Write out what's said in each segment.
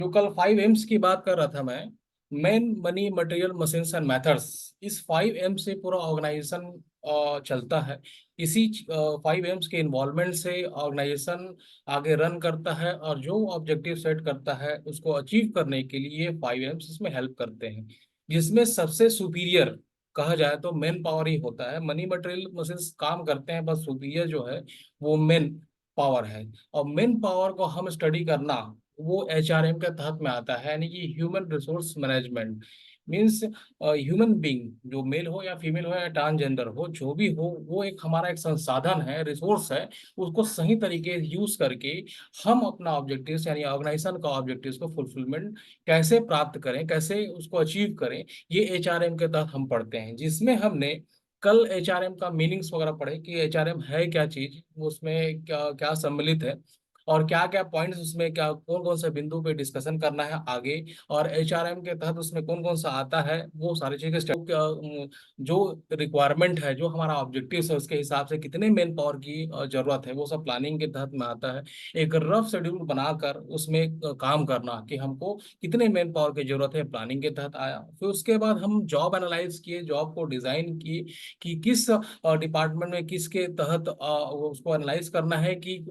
जो कल 5 एम्स की बात कर रहा था मैं, man money material machines and methods, इस 5 एम से पूरा ऑर्गेनाइजेशन चलता है। इसी 5 एम्स के इन्वॉल्वमेंट से ऑर्गेनाइजेशन आगे रन करता है और जो ऑब्जेक्टिव सेट करता है उसको अचीव करने के लिए 5 एम्स इसमें हेल्प करते हैं। जिसमें सबसे सुपीरियर कहा जाए तो मैन पावर ही होता है। मनी मटेरियल मशीन्स काम करते हैं, बस सुपीरियर जो है वो मैन पावर है। और मैन पावर को हम स्टडी करना वो एचआरएम के तहत में आता है, यानी कि human resource management. Means human being, जो मेल हो या फीमेल हो या ट्रांसजेंडर हो, जो भी हो, वो एक हमारा एक संसाधन है, रिसोर्स है। उसको सही तरीके यूज करके हम अपना ऑब्जेक्टिव्स यानी ऑर्गेनाइजेशन का ऑब्जेक्टिव्स को फुलफिलमेंट कैसे प्राप्त करें, कैसे उसको अचीव करें, ये एचआरएम के तहत हम पढ़ते हैं। जिसमें हमने कल एचआरएम का मीनिंग्स वगैरह पढ़े कि एचआरएम है क्या चीज, उसमें क्या क्या सम्मिलित है और क्या क्या पॉइंट्स उसमें, क्या कौन कौन से बिंदु पे डिस्कशन करना है आगे, और एचआरएम के तहत उसमें कौन कौन सा आता है, वो सारी चीजें जो रिक्वायरमेंट है, जो हमारा ऑब्जेक्टिव है, उसके हिसाब से कितने मैन पावर की जरूरत है, वो सब प्लानिंग के तहत में आता है। एक रफ शेड्यूल बनाकर उसमें काम करना कि हमको कितने मैन पावर की जरूरत है, प्लानिंग के तहत आया। फिर उसके बाद हम जॉब एनालाइज किए, जॉब को डिजाइन किए कि किस डिपार्टमेंट में किसके तहत उसको एनालाइज करना है कि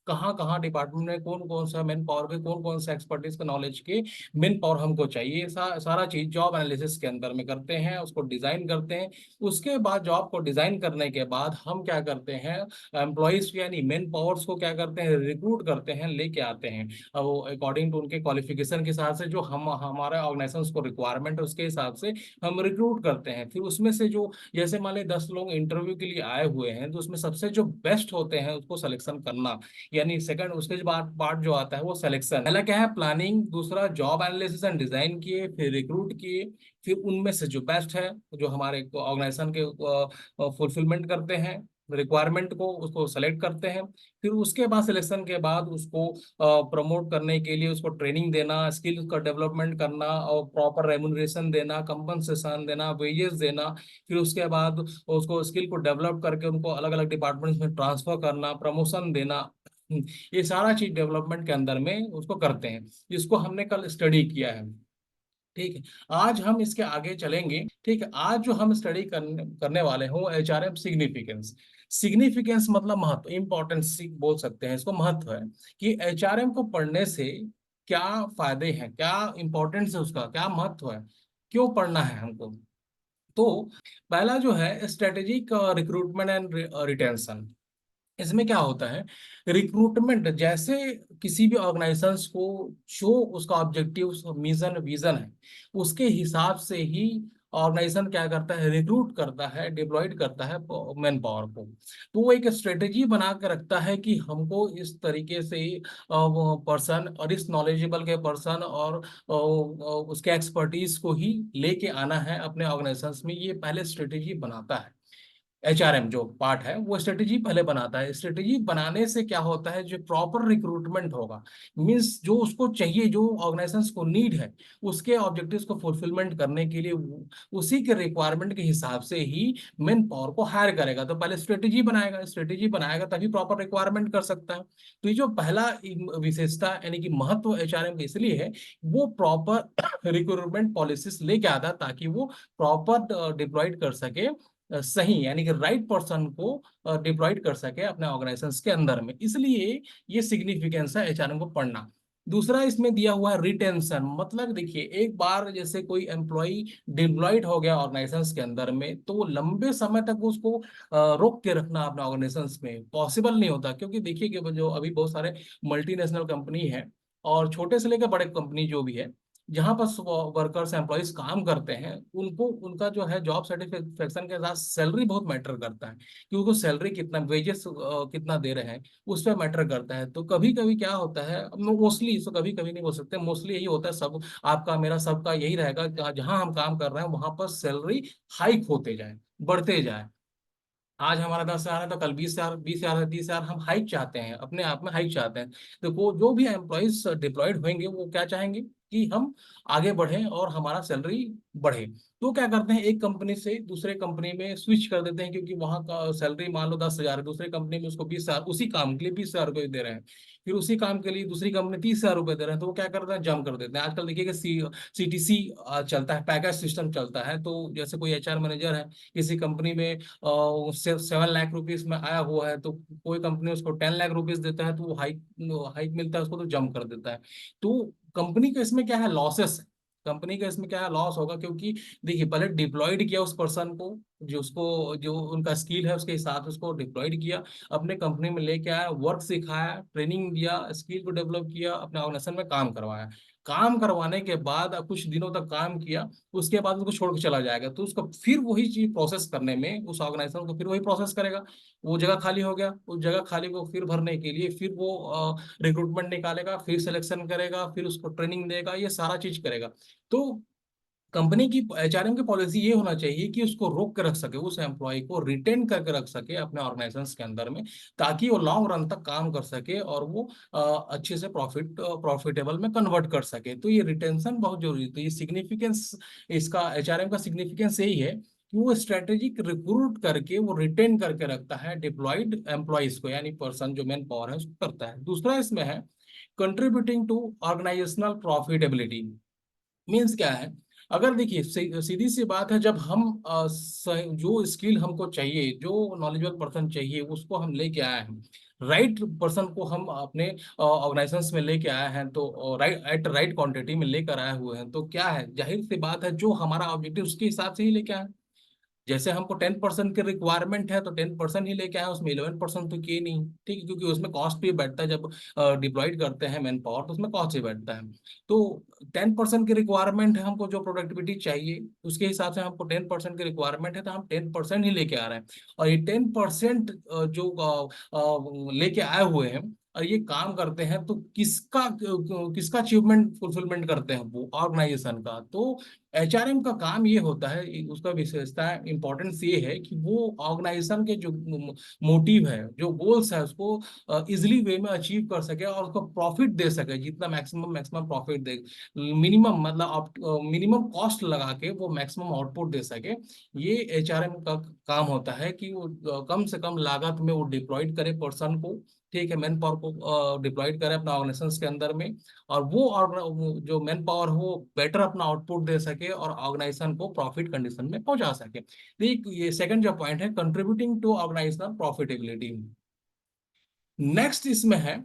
कहाँ कहाँ डिपार्टमेंट में कौन कौन सा मैन पावर के, कौन कौन सा एक्सपर्टीज का नॉलेज के मैन पावर हमको चाहिए। सारा चीज जॉब एनालिसिस के अंदर में करते हैं, उसको डिजाइन करते हैं। उसके बाद जॉब को डिजाइन करने के बाद हम क्या करते हैं, एम्प्लॉयज यानी मैन पावर्स को क्या करते हैं, रिक्रूट करते हैं, लेके आते हैं। अब वो अकॉर्डिंग टू उनके क्वालिफिकेशन के हिसाब से, जो हम हमारे ऑर्गेनाइजेशन को रिक्वायरमेंट है उसके हिसाब से हम रिक्रूट करते हैं। फिर उसमें से जो, जैसे मान लें 10 लोग इंटरव्यू के लिए आए हुए हैं, तो उसमें सबसे जो बेस्ट होते हैं उसको सिलेक्शन करना, यानी सेकंड उसके बाद पार्ट जो आता है वो सिलेक्शन। पहला क्या है, प्लानिंग, दूसरा जॉब एनालिसिस एंड डिजाइन किए, फिर रिक्रूट किए, फिर उनमें से जो बेस्ट है, जो हमारे ऑर्गेनाइजेशन के फुलफिलमेंट करते हैं रिक्वायरमेंट को, उसको सेलेक्ट करते हैं। फिर उसके बाद सिलेक्शन के बाद उसको प्रमोट करने के लिए उसको ट्रेनिंग देना, स्किल का डेवलपमेंट करना और प्रॉपर रेमुनरेशन देना, कंपनसेशन देना, वेजेस देना। फिर उसके बाद उसको स्किल को डेवलप करके उनको अलग अलग डिपार्टमेंट्स में ट्रांसफर करना, प्रमोशन देना। ये सारा चीज डेवलपमेंट के अंदर में उसको करते हैं। इसको हमने कल स्टडी किया है। ठीक है, आज हम इसके आगे चलेंगे। ठीक है, आज जो हम स्टडी करने वाले हैं वो एचआरएम सिग्निफिकेंस। सिग्निफिकेंस मतलब महत्व, इंपॉर्टेंस बोल सकते हैं इसको, महत्व है कि एचआरएम को पढ़ने से क्या फायदे हैं, क्या इंपॉर्टेंस है, उसका क्या महत्व है, क्यों पढ़ना है हमको। तो पहला जो है स्ट्रेटेजिक रिक्रूटमेंट एंड रिटेंशन। इसमें क्या होता है, रिक्रूटमेंट जैसे किसी भी ऑर्गेनाइजेशंस को जो उसका ऑब्जेक्टिव मिशन विजन है उसके हिसाब से ही ऑर्गेनाइजेशन क्या करता है, रिक्रूट करता है, डिप्लॉयड करता है मैन पावर को। तो वो एक स्ट्रेटेजी बना के रखता है कि हमको इस तरीके से पर्सन और इस नॉलेजेबल के पर्सन और उसके एक्सपर्टीज को ही लेके आना है अपने ऑर्गेनाइजेशंस में, ये पहले स्ट्रेटेजी बनाता है। एचआरएम जो पार्ट है वो स्ट्रेटेजी पहले बनाता है। स्ट्रेटेजी बनाने से क्या होता है, जो प्रॉपर रिक्रूटमेंट होगा, मींस जो उसको चाहिए, जो ऑर्गेनाइजेशन को नीड है, उसके ऑब्जेक्टिव्स को फुलफिलमेंट करने के लिए उसी के रिक्वायरमेंट के हिसाब से ही मैन पावर को हायर करेगा। तो पहले स्ट्रेटेजी बनाएगा, स्ट्रेटेजी बनाएगा तभी प्रॉपर रिक्वायरमेंट कर सकता है। तो ये जो पहला विशेषता यानी कि महत्व एचआरएम का इसलिए है, वो प्रॉपर रिक्रूटमेंट पॉलिसीज लेके आता है ताकि वो प्रॉपर डिप्लॉयड कर सके, सही यानी कि राइट पर्सन को डिप्लॉयड कर सके अपने ऑर्गेनाइजेशन के अंदर में। इसलिए ये सिग्निफिकेंस है एचआरएम को पढ़ना। दूसरा इसमें दिया हुआ है रिटेंशन, मतलब देखिए एक बार जैसे कोई एम्प्लॉय डिप्लॉयड हो गया ऑर्गेनाइजेशन के अंदर में, तो वो लंबे समय तक उसको रोक के रखना अपने ऑर्गेनाइजेशन में पॉसिबल नहीं होता। क्योंकि देखिए कि वो जो अभी बहुत सारे मल्टीनेशनल कंपनी है और छोटे से लेकर बड़े कंपनी जो भी है, जहां पर वर्कर्स एम्प्लॉयज काम करते हैं, उनको उनका जो है जॉब सेटिस्फेक्शन के साथ सैलरी बहुत मैटर करता है कि उनको सैलरी कितना, वेजेस कितना दे रहे हैं, उस पर मैटर करता है। तो कभी कभी क्या होता है, मोस्टली, इसको कभी कभी नहीं बोल सकते, मोस्टली यही होता है, सब आपका मेरा सबका यही रहेगा कि जहां हम काम कर रहे हैं वहां पर सैलरी हाइक होते जाए, बढ़ते जाए। आज हमारा 10,000 है तो कल 20,000, 20,000 30,000, हम हाइक चाहते हैं, अपने आप में हाइक चाहते हैं। तो वो जो भी एम्प्लॉयज डिप्लॉयड होंगे वो क्या चाहेंगे, कि हम आगे बढ़ें और हमारा सैलरी बढ़े। तो क्या करते हैं, एक कंपनी से दूसरे कंपनी में स्विच कर देते हैं, क्योंकि वहां का सैलरी मान लो 10,000 है, दूसरे कंपनी में उसको 20,000, उसी काम के लिए 20,000 रुपये दे रहे हैं। फिर उसी काम के लिए दूसरी कंपनी 30,000 रुपये दे रहे हैं, तो वो क्या करते हैं, जम कर देते हैं। आजकल देखिए कि सीटीसी चलता है, पैकेज सिस्टम चलता है। तो जैसे कोई एचआर मैनेजर है किसी कंपनी में, 7 लाख रुपीज में आया हुआ है, तो कोई कंपनी उसको 10 लाख रुपीज देता है, तो वो हाइक हाइक मिलता है उसको, तो जंप कर देता है। तो कंपनी का इसमें क्या है, लॉसेस है। कंपनी का इसमें क्या है, लॉस होगा, क्योंकि देखिए पहले डिप्लॉयड किया उस पर्सन को, जो उसको जो उनका स्किल है उसके हिसाब से उसको डिप्लॉयड किया, अपने कंपनी में लेके आया, वर्क सिखाया, ट्रेनिंग दिया, स्किल को डेवलप किया, अपने ऑर्गेनाइजेशन में काम करवाया। काम करवाने के बाद अब कुछ दिनों तक काम किया, उसके बाद उसको छोड़ के चला जाएगा, तो उसको फिर वही चीज प्रोसेस करने में, उस ऑर्गेनाइजेशन को फिर वही प्रोसेस करेगा। वो जगह खाली हो गया, उस जगह खाली को फिर भरने के लिए फिर वो रिक्रूटमेंट निकालेगा, फिर सिलेक्शन करेगा, फिर उसको ट्रेनिंग देगा, ये सारा चीज करेगा। तो कंपनी की एचआरएम की पॉलिसी ये होना चाहिए कि उसको रोक के रख सके, उस एम्प्लॉय को रिटेन करके रख सके अपने ऑर्गेनाइजेशन के अंदर में, ताकि वो लॉन्ग रन तक काम कर सके और वो अच्छे से प्रॉफिटेबल में कन्वर्ट कर सके। तो ये रिटेंशन बहुत जरूरी है। तो ये सिग्निफिकेंस, इसका एचआरएम का सिग्निफिकेंस यही है कि वो स्ट्रेटेजिक रिक्रूट करके वो रिटेन करके रखता है डिप्लॉयड एम्प्लॉयज को, यानी पर्सन जो मैन पावर है उसको करता है। दूसरा इसमें है contributing to organisational profitability. Means क्या है, अगर देखिए सीधी सी बात है, जब हम जो स्किल हमको चाहिए, जो नॉलेजेबल पर्सन चाहिए, उसको हम लेके आए हैं, राइट पर्सन को हम अपने ऑर्गेनाइजेशन में लेके आए हैं, तो राइट एट राइट क्वांटिटी में लेकर आए हुए हैं, तो क्या है, जाहिर सी बात है जो हमारा ऑब्जेक्टिव उसके हिसाब से ही लेके आए। जैसे हमको 10% की रिक्वायरमेंट है, तो 10% ही लेके आए, उसमें 11% तो किए नहीं, ठीक है, क्योंकि उसमें कॉस्ट भी बैठता है। जब डिप्लॉयड करते हैं मैन पावर, तो उसमें कॉस्ट भी बैठता है। तो 10% की रिक्वायरमेंट है, हमको जो प्रोडक्टिविटी चाहिए उसके हिसाब से हमको 10% की रिक्वायरमेंट है, तो हम 10% ही लेके आ रहे हैं। और ये 10% जो लेके आए हुए हैं और ये काम करते हैं, तो किसका किसका अचीवमेंट फुलफिलमेंट करते हैं, वो ऑर्गेनाइजेशन का। तो एचआरएम का काम ये होता है, उसका विशेषता इंपॉर्टेंस ये है कि वो ऑर्गेनाइजेशन के जो मोटिव है, जो गोल्स है, उसको इजिली वे में अचीव कर सके और उसको प्रॉफिट दे सके, जितना मैक्सिमम मैक्सिमम प्रॉफिट दे, मिनिमम मतलब मिनिमम कॉस्ट लगा के वो मैक्सिमम आउटपुट दे सके। ये एचआरएम का काम होता है कि वो कम से कम लागत में वो डिप्लॉयड करे पर्सन को, ठीक है, मैन पावर को डिप्लॉयड करे अपना ऑर्गेनाइजेशन के अंदर में, और वो जो मैन पावर हो वो बेटर अपना आउटपुट दे सके और ऑर्गेनाइजेशन को प्रॉफिट कंडीशन में पहुंचा सके। तो ये सेकंड जो पॉइंट है, contributing to organisational profitability. Next इसमें है,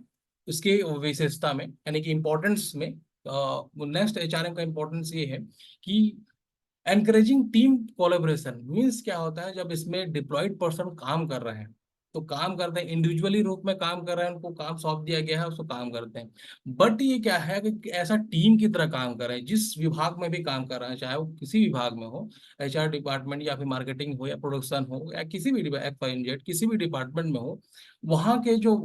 इसके विशेषता में यानी कि इंपॉर्टेंस में, नेक्स्ट एचआरएम का इंपॉर्टेंस ये है कि एनकरेजिंग टीम कोलेबोरेशन। मीन्स क्या होता है, जब इसमें डिप्लॉयड पर्सन काम कर रहे हैं, तो काम करते हैं इंडिविजुअली रूप में काम कर रहे हैं, उनको काम सौंप दिया गया है, उसको काम करते हैं। बट ये क्या है कि ऐसा टीम की तरह काम कर रहे हैं, जिस विभाग में भी काम कर रहे हैं, चाहे वो किसी विभाग में हो, एचआर डिपार्टमेंट या फिर मार्केटिंग हो या प्रोडक्शन हो या किसी भी XYZ किसी भी डिपार्टमेंट में हो, वहाँ के जो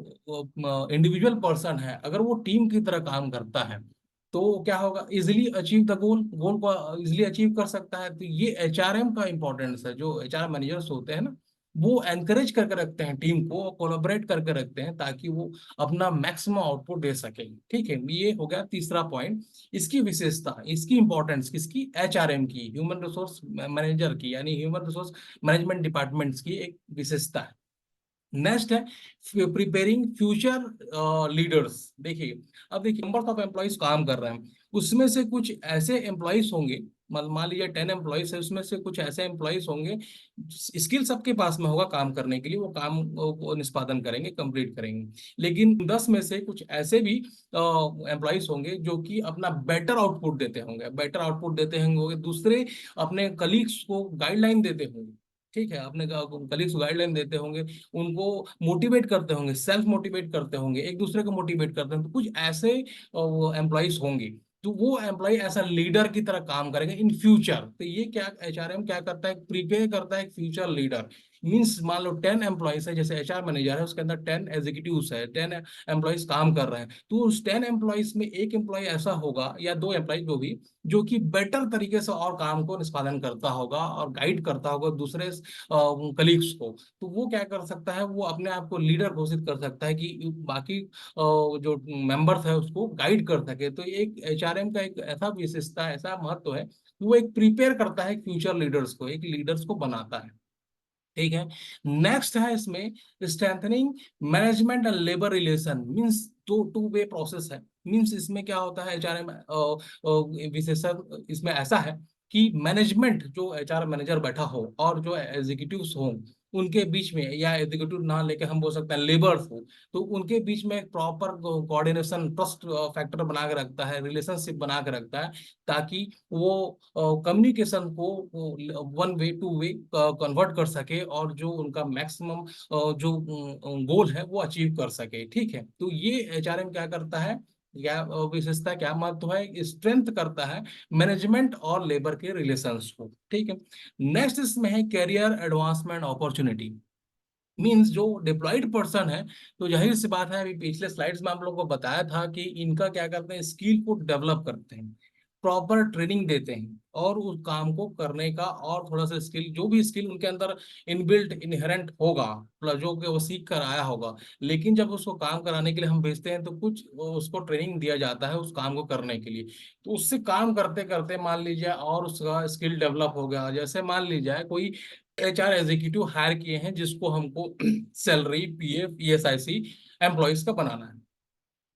इंडिविजुअल पर्सन है, अगर वो टीम की तरह काम करता है, तो क्या होगा, इजिली अचीव द गोल, गोल को इजिली अचीव कर सकता है। तो ये एचआरएम का इंपॉर्टेंस है। जो एचआर मैनेजर्स होते हैं ना, वो एनकरेज करके रखते हैं टीम को, कोलैबोरेट करके रखते हैं, ताकि वो अपना मैक्सिमम आउटपुट दे सके। ठीक है, ये हो गया तीसरा पॉइंट। इसकी विशेषता, इसकी इंपॉर्टेंस किसकी, एचआरएम की, ह्यूमन रिसोर्स मैनेजर की, यानी ह्यूमन रिसोर्स मैनेजमेंट डिपार्टमेंट्स की एक विशेषता है। नेक्स्ट है प्रिपेयरिंग फ्यूचर लीडर्स। देखिए, अब देखिए नंबर ऑफ एम्प्लॉयज काम कर रहे हैं, उसमें से कुछ ऐसे एम्प्लॉयज होंगे, मान लीजिए 10 एम्प्लॉयज है, उसमें से कुछ ऐसे एम्प्लॉयज होंगे, स्किल सबके पास में होगा काम करने के लिए, वो काम को निष्पादन करेंगे, कंप्लीट करेंगे। लेकिन 10 में से कुछ ऐसे भी एम्प्लॉयज होंगे जो कि अपना बेटर आउटपुट देते होंगे, बेटर आउटपुट देते होंगे, दूसरे अपने कलीग्स को गाइडलाइन देते होंगे, ठीक है, अपने कलीग्स गाइडलाइन देते होंगे, उनको मोटिवेट करते होंगे, सेल्फ मोटिवेट करते होंगे, एक दूसरे को मोटिवेट करते होंगे। तो कुछ ऐसे एम्प्लॉयज होंगे, तो वो एम्प्लॉय ऐसा लीडर की तरह काम करेंगे इन फ्यूचर। तो ये क्या, एचआरएम क्या करता है, प्रिपेयर करता है एक फ्यूचर लीडर। मीन्स मान लो 10 एम्प्लॉयज है, जैसे एचआर मैनेजर है उसके अंदर 10 एग्जीक्यूटिव्स है, 10 एम्प्लॉयज काम कर रहे हैं, तो उस 10 एम्प्लॉयज में एक एम्प्लॉय ऐसा होगा या 2 एम्प्लॉय जो भी, जो कि बेटर तरीके से और काम को निष्पादन करता होगा और गाइड करता होगा दूसरे कलीग्स को। तो वो क्या कर सकता है, वो अपने आप को लीडर घोषित कर सकता है कि बाकी जो मेंबर्स है उसको गाइड कर सके। तो एक एचआरएम का एक ऐसा विशेषता, ऐसा महत्व है कि वो एक प्रिपेयर करता है फ्यूचर लीडर्स को, एक लीडर्स को बनाता है। ठीक है। नेक्स्ट है इसमें strengthening management and labour relation, means two way process है। मींस इसमें क्या होता है, एचआरएम विशेषण इसमें ऐसा है कि मैनेजमेंट, जो एचआर मैनेजर बैठा हो और जो एग्जीक्यूटिव्स हो उनके बीच में, या एग्जीक्यूटिव ना लेके हम बोल सकते हैं लेबर्स हो, तो उनके बीच में एक प्रॉपर कोऑर्डिनेशन, ट्रस्ट फैक्टर बना के रखता है, रिलेशनशिप बना के रखता है, ताकि वो कम्युनिकेशन को one way two way convert कर सके और जो उनका मैक्सिमम जो गोल है वो अचीव कर सके। ठीक है, तो ये एचआरएम क्या करता है, क्या विशेषता, क्या महत्व है, स्ट्रेंथ करता है मैनेजमेंट और लेबर के रिलेशंस को। ठीक है। नेक्स्ट इसमें है कैरियर एडवांसमेंट अपॉर्चुनिटी। मीन्स जो डिप्लॉयड पर्सन है, तो जाहिर सी बात है, अभी पिछले स्लाइड्स में हम लोग को बताया था कि इनका क्या करते हैं, स्किल को डेवलप करते हैं, प्रॉपर ट्रेनिंग देते हैं और उस काम को करने का और थोड़ा सा स्किल, जो भी स्किल उनके अंदर इनबिल्ट इनहेरेंट होगा, प्लस जो कि वो सीख कर आया होगा, लेकिन जब उसको काम कराने के लिए हम भेजते हैं तो कुछ उसको ट्रेनिंग दिया जाता है उस काम को करने के लिए। तो उससे काम करते करते मान लीजिए और उसका स्किल डेवलप हो गया, जैसे मान लीजिए कोई एचआर एग्जीक्यूटिव हायर किए हैं जिसको हमको सैलरी, पीएफ, ईएसआईसी एम्प्लॉयज का बनाना है,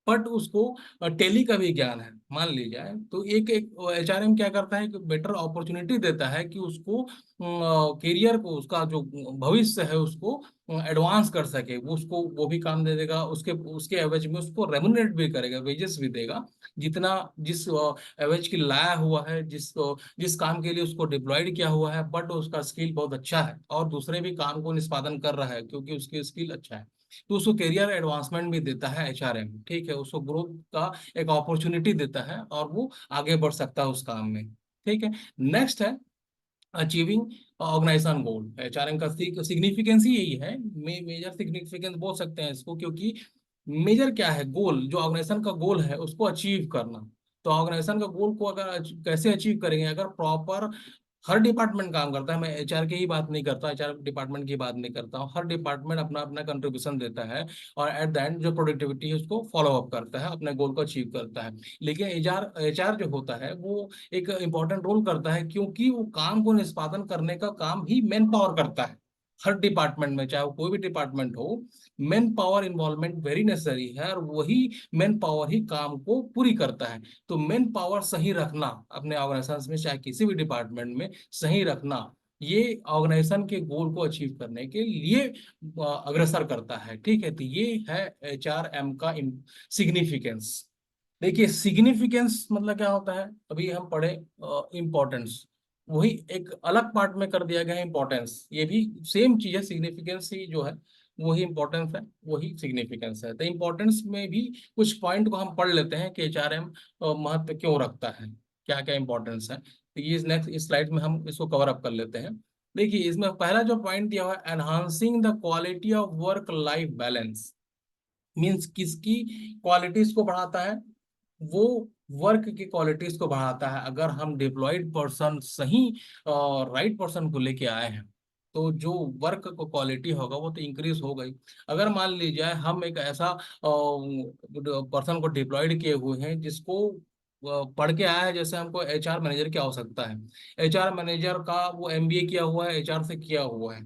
बट उसको टेली का भी ज्ञान है मान ली जाए, तो एक एक एचआरएम क्या करता है कि बेटर अपॉर्चुनिटी देता है कि उसको करियर को, उसका जो भविष्य है उसको एडवांस कर सके, वो उसको वो भी काम दे देगा, उसके उसके एवज में उसको रेमुनरेट भी करेगा, वेजेस भी देगा, जितना जिस एवज की लाया हुआ है, जिस काम के लिए उसको डिप्लॉयड किया हुआ है, बट उसका स्किल बहुत अच्छा है और दूसरे भी काम को निष्पादन कर रहा है क्योंकि उसकी स्किल अच्छा है, तो उसको करियर एडवांसमेंट भी देता है एचआरएम। ठीक है, उसको ग्रोथ का एक अपॉर्चुनिटी देता है और वो आगे बढ़ सकता है उस काम में। ठीक है। नेक्स्ट है अचीविंग ऑर्गेनाइजेशन गोल। एचआरएम का सिग्निफिकेंस ही यही है, मेजर सिग्निफिकेंस बोल सकते हैं इसको, क्योंकि मेजर क्या है, गोल, जो ऑर्गेनाइजेशन का गोल है उसको अचीव करना। तो ऑर्गेनाइजेशन का गोल को अगर कैसे अचीव करेंगे, अगर प्रॉपर हर डिपार्टमेंट काम करता है, मैं एचआर की ही बात नहीं करता, एचआर डिपार्टमेंट की बात नहीं करता हूँ, हर डिपार्टमेंट अपना अपना कंट्रीब्यूशन देता है और एट द एंड जो प्रोडक्टिविटी है उसको फॉलो अप करता है, अपने गोल को अचीव करता है। लेकिन एचआर एचआर जो होता है वो एक इंपॉर्टेंट रोल करता है, क्योंकि वो काम को निष्पादन करने का काम ही मैन पावर करता है। हर डिपार्टमेंट में, चाहे वो कोई भी डिपार्टमेंट हो, man power involvement very necessary है और वही मैन पावर ही काम को पूरी करता है। तो मैन पावर सही रखना अपने ऑर्गेनाइजेशन में, चाहे किसी भी डिपार्टमेंट में सही रखना, ये ऑर्गेनाइजेशन के गोल को अचीव करने के लिए अग्रसर करता है। ठीक है, तो ये है एचआरएम का सिग्निफिकेंस। देखिए सिग्निफिकेंस मतलब क्या होता है, अभी हम पढ़े इम्पोर्टेंस, वही एक अलग पार्ट में कर दिया गया है इम्पोर्टेंस, ये भी सेम चीज है, सिग्निफिकेंस ही जो है वही इम्पोर्टेंस है, वही सिग्निफिकेंस है। तो इम्पोर्टेंस में भी कुछ पॉइंट को हम पढ़ लेते हैं कि एचआरएम महत्व क्यों रखता है, क्या क्या इंपॉर्टेंस है। तो ये नेक्स्ट इस स्लाइड में हम इसको कवर अप कर लेते हैं। देखिए इसमें पहला जो पॉइंट दिया हुआ है, enhancing the quality of work life balance. Means किसकी क्वालिटीज को बढ़ाता है, वो वर्क की क्वालिटीज को बढ़ाता है। अगर हम डिप्लॉयड पर्सन सही राइट पर्सन को लेके आए हैं, तो जो वर्क को क्वालिटी होगा वो तो इंक्रीज हो गई। अगर मान लीजिए हम एक ऐसा पर्सन को डिप्लॉयड किए हुए हैं जिसको पढ़ के आया है, जैसे हमको एचआर मैनेजर की आवश्यकता है, एचआर मैनेजर का वो एमबीए किया हुआ है, एचआर से किया हुआ है,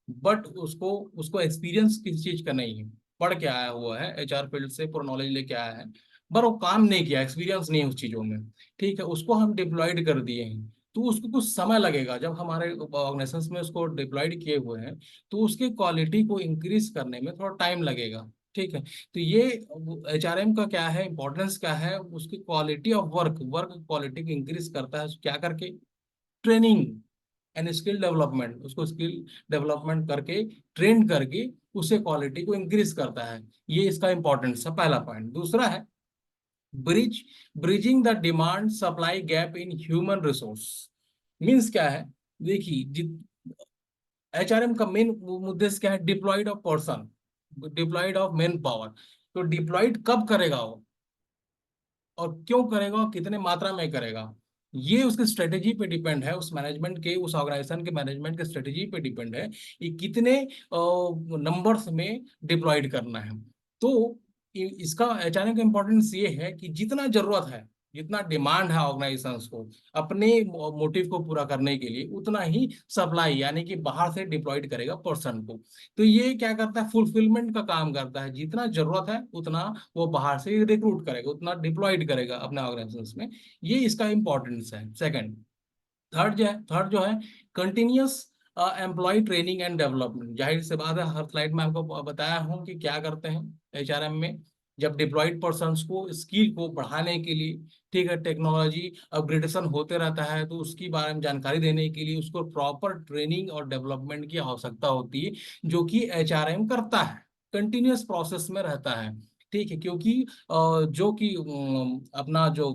बट उसको उसको एक्सपीरियंस किसी चीज का नहीं है, पढ़ के आया हुआ है, एचआर फील्ड से पूरा नॉलेज लेके आया है, पर वो काम नहीं किया, एक्सपीरियंस नहीं है उस चीजों में। ठीक है, उसको हम डिप्लॉयड कर दिए हैं, तो उसको कुछ समय लगेगा, जब हमारे ऑर्गेनाइजेशन में उसको डिप्लॉयड किए हुए हैं तो उसकी क्वालिटी को इंक्रीज करने में थोड़ा टाइम लगेगा। ठीक है, तो ये एचआरएम का क्या है, इंपॉर्टेंस क्या है, उसकी quality of work, work quality को इंक्रीज करता है क्या करके, ट्रेनिंग एंड स्किल डेवलपमेंट, उसको स्किल डेवलपमेंट करके, ट्रेन करके उसे क्वालिटी को इंक्रीज करता है। ये इसका इंपॉर्टेंस है, पहला पॉइंट। दूसरा है bridge bridging the demand supply gap in human resource. Means क्या है, देखिए एचआरएम का मेन उद्देश्य क्या है? Deployed of person, deployed of man power. तो डिप्लॉयड कब करेगा वो, और क्यों करेगा, और कितने मात्रा में करेगा, ये उसकी स्ट्रेटेजी पे डिपेंड है, उस मैनेजमेंट के, उस ऑर्गेनाइजेशन के मैनेजमेंट के स्ट्रेटेजी पे डिपेंड है कि कितने नंबर्स में डिप्लॉयड करना है। तो इसका एचआरएम का इम्पोर्टेंस ये है कि जितना जरूरत है, जितना डिमांड है ऑर्गेनाइजेशंस को अपने मोटिव को पूरा करने के लिए, उतना ही सप्लाई यानी कि बाहर से डिप्लॉयड करेगा पर्सन को। तो ये क्या करता है? फुलफिलमेंट का काम करता है, जितना जरूरत है उतना वो बाहर से रिक्रूट करेगा, उतना डिप्लॉयड करेगा अपने ऑर्गेनाइजेशन में। ये इसका इंपॉर्टेंस है। सेकंड, थर्ड जो है continuous employ training and development. जाहिर सी बात है, हर स्लाइड में आपको बताया हूँ कि क्या करते हैं एचआरएम में, जब डिप्लॉयड पर्सन्स को स्किल को बढ़ाने के लिए, ठीक है, टेक्नोलॉजी अपग्रेडेशन होते रहता है, तो उसकी बारे में जानकारी देने के लिए उसको प्रॉपर ट्रेनिंग और डेवलपमेंट की आवश्यकता होती है, जो कि एचआरएम करता है, कंटिन्यूअस प्रोसेस में रहता है। ठीक है, क्योंकि जो कि अपना जो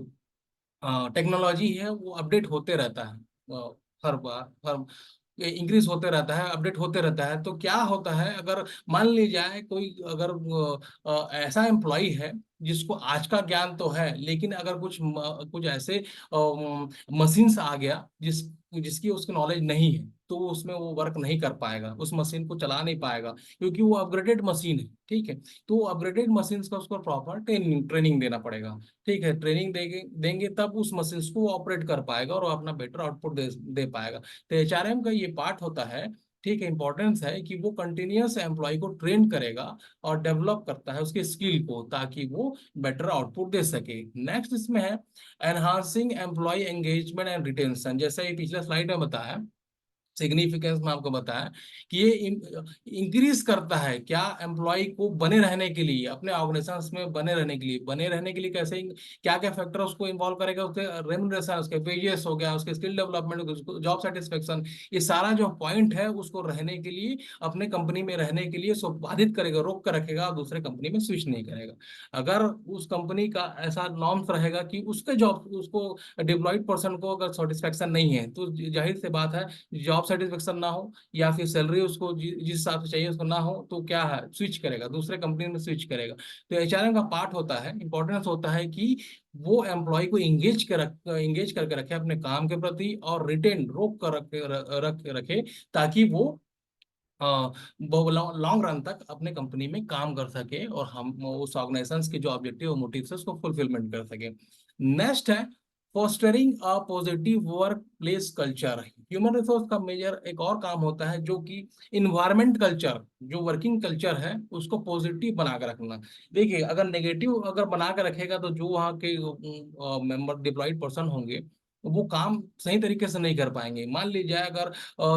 टेक्नोलॉजी है वो अपडेट होते रहता है, हर बार, हर इंक्रीज होते रहता है, अपडेट होते रहता है। तो क्या होता है, अगर मान ली जाए कोई, अगर ऐसा एम्प्लॉय है जिसको आज का ज्ञान तो है, लेकिन अगर कुछ ऐसे मशीन्स आ गया जिसकी उसकी नॉलेज नहीं है, तो वो उसमें वो वर्क नहीं कर पाएगा, उस मशीन को चला नहीं पाएगा, क्योंकि वो अपग्रेडेड मशीन है। ठीक है, तो अपग्रेडेड मशीन्स का उसको प्रॉपर ट्रेनिंग ट्रेनिंग देना पड़ेगा। ठीक है, ट्रेनिंग देंगे देंगे तब उस मशीन्स को ऑपरेट कर पाएगा और वो अपना बेटर आउटपुट दे पाएगा। तो एचआरएम का ये पार्ट होता है, ठीक है, इंपॉर्टेंस है कि वो कंटिन्यूअस एम्प्लॉय को ट्रेन करेगा और डेवलप करता है उसके स्किल को, ताकि वो बेटर आउटपुट दे सके। नेक्स्ट इसमें है enhancing employ engagement and retention. जैसा ये पिछले स्लाइड में बताया, सिग्निफिकेंस में आपको बताया कि ये इंक्रीज करता है क्या, एम्प्लॉय को बने रहने के लिए, अपने ऑर्गेनाइजेशन में बने रहने के लिए कैसे, क्या क्या फैक्टर उसको इन्वॉल्व करेगा, उसके रेम्युनरेशन, उसके वेजेस हो गया, उसके स्किल डेवलपमेंट, जॉब सेटिस्फेक्शन, ये सारा जो पॉइंट है उसको रहने के लिए, अपने कंपनी में रहने के लिए उसको बाधित करेगा, रोक कर रखेगा, और दूसरे कंपनी में स्विच नहीं करेगा। अगर उस कंपनी का ऐसा नॉर्म्स रहेगा कि उसके जॉब उसको डिप्लॉयड पर्सन को अगर सेटिस्फेक्शन नहीं है, तो जाहिर सी बात है, जॉब सेटिस्फेक्शन ना हो या फिर सैलरी उसको जिस हिसाब से चाहिए उसको ना हो, तो क्या है, स्विच करेगा, दूसरे कंपनी में स्विच करेगा। तो एचआरएम का पार्ट होता है, इंपॉर्टेंस होता है कि वो एम्प्लॉय को इंगेज करके रखे अपने काम के प्रति, और रिटेन रोक कर रखे, ताकि वो लॉन्ग रन तक अपने कंपनी में काम कर सके, और हम उस ऑर्गेनाइजेशन के जो ऑब्जेक्टिव और मोटिव है उसको फुलफिलमेंट कर सके। नेक्स्ट है fostering a positive work place culture. Human resource का मेजर एक और काम होता है, जो कि इन्वायरमेंट कल्चर, जो वर्किंग कल्चर है उसको पॉजिटिव बना कर रखना। देखिए, अगर नेगेटिव अगर बना कर रखेगा, तो जो वहाँ के मेंबर डिप्लॉयड पर्सन होंगे, वो काम सही तरीके से नहीं कर पाएंगे। मान लीजिए अगर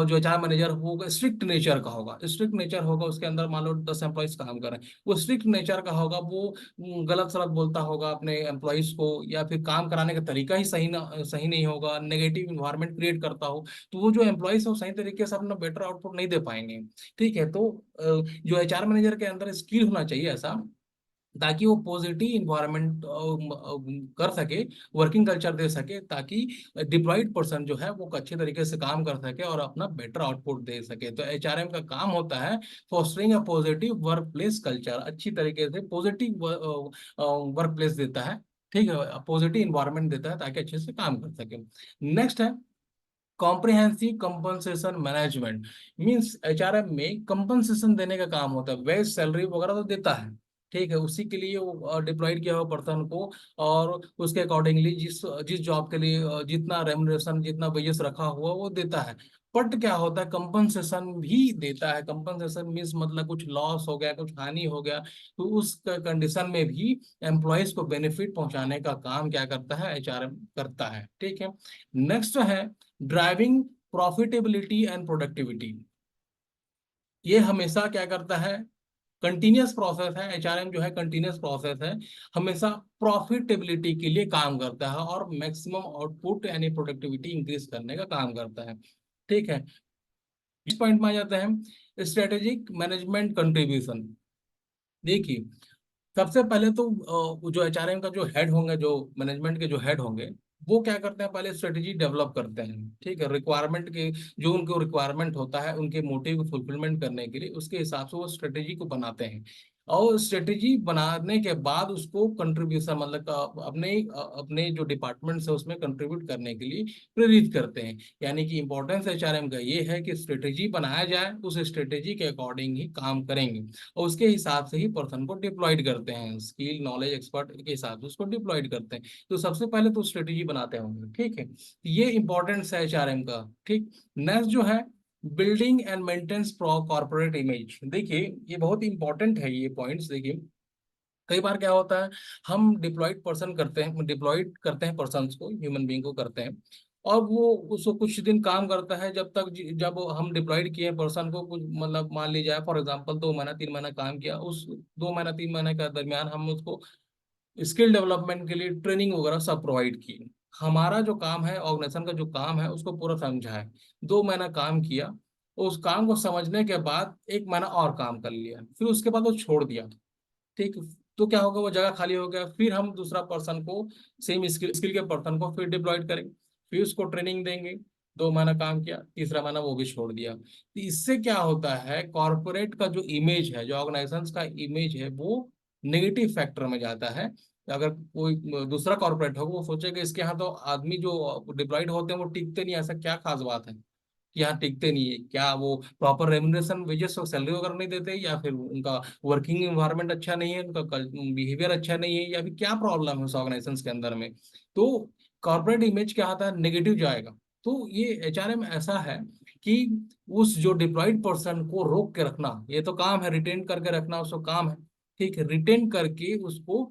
जो एचआर मैनेजर होगा स्ट्रिक्ट नेचर का होगा, स्ट्रिक्ट नेचर होगा, उसके अंदर मान लो 10 एम्प्लॉइज काम कर रहे हैं, वो स्ट्रिक्ट नेचर का होगा, वो गलत सलत बोलता होगा अपने एम्प्लॉइज को, या फिर काम कराने का तरीका ही सही नहीं होगा, नेगेटिव इन्वायरमेंट क्रिएट करता हो, तो वो जो एम्प्लॉइज है वो सही तरीके से अपना बेटर आउटपुट नहीं दे पाएंगे। ठीक है, तो जो एचआर मैनेजर के अंदर स्किल होना चाहिए ऐसा, ताकि वो पॉजिटिव इन्वायरमेंट कर सके, वर्किंग कल्चर दे सके, ताकि डिप्लॉयड पर्सन जो है वो अच्छे तरीके से काम कर सके और अपना बेटर आउटपुट दे सके। तो एचआरएम का काम होता है fostering a positive work place culture, अच्छी तरीके से पॉजिटिव वर्क प्लेस देता है, ठीक है, पॉजिटिव इन्वायरमेंट देता है, ताकि अच्छे से काम कर सके। नेक्स्ट है comprehensive compensation management. Means HRM में कंपनसेशन देने का काम होता है, वेज सैलरी वगैरह तो देता है, ठीक है, उसी के लिए वो डिप्लॉयड किया हुआ पर्सन को, और उसके अकॉर्डिंगली जिस जिस जॉब के लिए जितना रेमुनरेशन, जितना वेजेस रखा हुआ वो देता है। बट क्या होता है, कंपनसेशन भी देता है। कंपनसेशन मीन्स मतलब कुछ लॉस हो गया, कुछ हानि हो गया, तो उस कंडीशन में भी एम्प्लॉयज को बेनिफिट पहुंचाने का काम क्या करता है, एचआरएम करता है। ठीक है, नेक्स्ट है ड्राइविंग प्रॉफिटेबिलिटी एंड प्रोडक्टिविटी। ये हमेशा क्या करता है, कंटिन्यूअस प्रोसेस है, एचआरएम जो है कंटिन्यूअस प्रोसेस है, हमेशा प्रॉफिटेबिलिटी के लिए काम करता है, और मैक्सिमम आउटपुट यानी प्रोडक्टिविटी इंक्रीज करने का काम करता है। ठीक है, इस पॉइंट में आ जाते हैं स्ट्रेटेजिक मैनेजमेंट कंट्रीब्यूशन। देखिए, सबसे पहले तो जो एचआरएम का जो हेड होंगे, जो मैनेजमेंट के जो हेड होंगे, वो क्या करते हैं, पहले स्ट्रेटेजी डेवलप करते हैं, ठीक है, रिक्वायरमेंट के, जो उनको रिक्वायरमेंट होता है उनके मोटिव को फुलफिलमेंट करने के लिए, उसके हिसाब से वो स्ट्रेटेजी को बनाते हैं। और स्ट्रेटेजी बनाने के बाद उसको कंट्रीब्यूशन, मतलब अपने अपने जो डिपार्टमेंट्स है उसमें कंट्रीब्यूट करने के लिए प्रेरित करते हैं। यानी कि इंपॉर्टेंस एचआरएम का ये है कि स्ट्रेटेजी बनाया जाए, उस स्ट्रेटेजी के अकॉर्डिंग ही काम करेंगे, और उसके हिसाब से ही पर्सन को डिप्लॉयड करते हैं, स्किल नॉलेज एक्सपर्ट के हिसाब से उसको डिप्लॉयड करते हैं। तो सबसे पहले तो स्ट्रेटेजी बनाते होंगे, ठीक है, ये इंपॉर्टेंस है एचआरएम का। ठीक, नेक्स्ट जो है building and maintenance pro corporate image. देखिए ये बहुत इंपॉर्टेंट है ये पॉइंट्स। देखिए कई बार क्या होता है, हम डिप्लॉयड करते हैं पर्सन को, ह्यूमन बीइंग को करते हैं, और वो उसको कुछ दिन काम करता है, जब हम डिप्लॉयड किए पर्सन को, कुछ मतलब मान लीजिए फॉर एग्जांपल 2 महीना 3 महीना काम किया, उस 2 महीना 3 महीने का दरमियान हम उसको स्किल डेवलपमेंट के लिए ट्रेनिंग वगैरह सब प्रोवाइड की। हमारा जो काम है, ऑर्गेनाइजेशन का जो काम है, उसको पूरा समझा है, 2 महीना काम किया, उस काम को समझने के बाद 1 महीना और काम कर लिया, फिर उसके बाद वो छोड़ दिया। ठीक, तो क्या होगा, वो जगह खाली हो गया, फिर हम दूसरा पर्सन को, सेम स्किल के पर्सन को फिर डिप्लॉयड करेंगे, फिर उसको ट्रेनिंग देंगे। 2 महीना काम किया, तीसरा महीना वो भी छोड़ दिया। तो इससे क्या होता है, कॉरपोरेट का जो इमेज है, जो ऑर्गेनाइजेशन का इमेज है, वो नेगेटिव फैक्टर में जाता है। अगर कोई दूसरा कॉर्पोरेट हो, वो सोचेगा इसके यहाँ तो आदमी जो डिप्लॉयड होते हैं वो टिकते नहीं, ऐसा क्या खास बात है कि यहाँ टिकते नहीं है, क्या वो प्रॉपर रेम्युनरेशन वेजेस और सैलरी वगैरह नहीं देते, या फिर उनका वर्किंग एनवायरनमेंट अच्छा नहीं है, उनका बिहेवियर अच्छा नहीं है, या फिर क्या प्रॉब्लम है उस ऑर्गेनाइजेशन के अंदर में। तो कॉर्पोरेट इमेज क्या आता है, नेगेटिव जाएगा। तो ये एचआरएम ऐसा है कि उस जो डिप्लॉयड पर्सन को रोक के रखना, ये तो काम है, रिटेन करके रखना उसको काम है, ठीक है, रिटेन करके उसको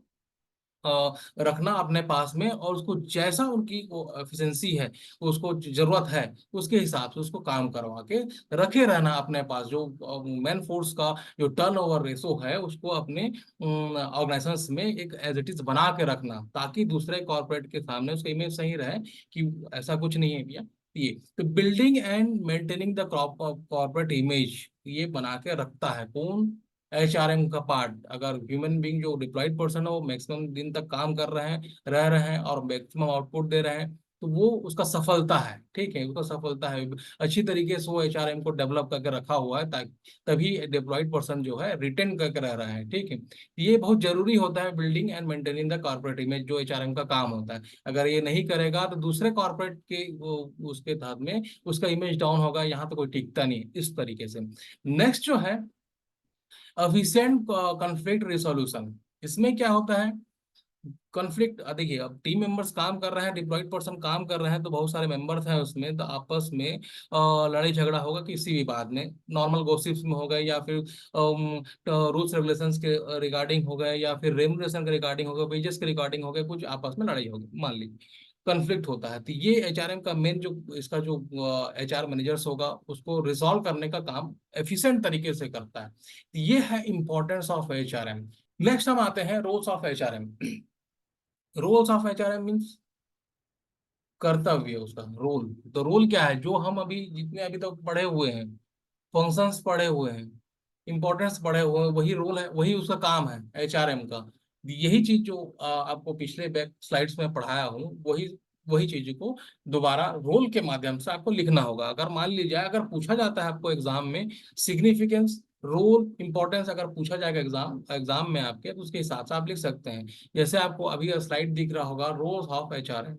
रखना अपने पास में, और उसको जैसा उनकी एफिशिएंसी है, उसको जरूरत है, उसके हिसाब से उसको काम करवा के रखे रहना अपने पास। जो मैन फोर्स का जो टर्नओवर रेशो है, उसको अपने ऑर्गेनाइजेशन में एक एज इट इज बना के रखना, ताकि दूसरे कॉर्पोरेट के सामने उसका इमेज सही रहे कि ऐसा कुछ नहीं है भैया। ये तो building and maintaining the corporate image, ये बना के रखता है कौन, एचआरएम का पार्ट। अगर ह्यूमन बीइंग जो डिप्लॉयड पर्सन है वो मैक्सिमम दिन तक काम कर रहे हैं, रह रहे हैं, और मैक्सिमम आउटपुट दे रहे हैं, तो वो उसका सफलता है, ठीक है, उसका सफलता है। अच्छी तरीके से वो एचआरएम को डेवलप करके रखा हुआ है, ताकि तभी डिप्लॉयड पर्सन जो है रिटेन करके रह रहा है, ठीक है। ये बहुत जरूरी होता है, building and maintaining the corporate image, जो एचआरएम का काम होता है। अगर ये नहीं करेगा तो दूसरे कॉर्पोरेट के उसके तहत में उसका इमेज डाउन होगा, यहाँ तो कोई टिकता नहीं है, इस तरीके से। नेक्स्ट जो है एफिशिएंट कॉन्फ्लिक्ट रिसोल्यूशन। इसमें क्या होता है, कॉन्फ्लिक्ट, देखिए अब टीम मेंबर्स काम कर रहे हैं, डिप्लॉयड पर्सन काम कर रहे हैं, तो बहुत सारे मेंबर्स हैं उसमें, तो आपस में लड़ाई झगड़ा होगा किसी भी बात में, नॉर्मल गॉसिप्स में हो गए, या फिर रूल्स रेगुलेशंस के रिगार्डिंग हो गए, या फिर रेमुनरेशन के रिगार्डिंग हो गए, वेजेस के रिगार्डिंग हो गए, कुछ आपस में लड़ाई होगी, मान लीजिए कॉन्फ्लिक्ट होता है, तो ये एचआरएम का मेन जो, इसका जो एचआर मैनेजर्स होगा, उसको रिजॉल्व करने का काम एफिशिएंट तरीके से करता है। तो ये है इंपॉर्टेंस ऑफ एचआरएम। नेक्स्ट हम आते हैं roles of HRM. Roles of HRM means कर्तव्य, उसका रोल। तो रोल क्या है, जो हम अभी जितने अभी तक पढ़े हुए हैं, फंक्शंस पढ़े हुए हैं, इंपॉर्टेंस पढ़े हुए हैं, वही रोल है, वही उसका काम है एचआरएम का। यही चीज जो आपको पिछले बैक स्लाइड्स में पढ़ाया हूँ, वही वही चीज को दोबारा रोल के माध्यम से आपको लिखना होगा। अगर मान लीजिए अगर पूछा जाता है आपको एग्जाम में सिग्निफिकेंस, रोल, इंपॉर्टेंस अगर पूछा जाएगा एग्जाम एग्जाम में आपके, तो उसके हिसाब से आप लिख सकते हैं। जैसे आपको अभी स्लाइड दिख रहा होगा, रोल्स ऑफ एचआरएम,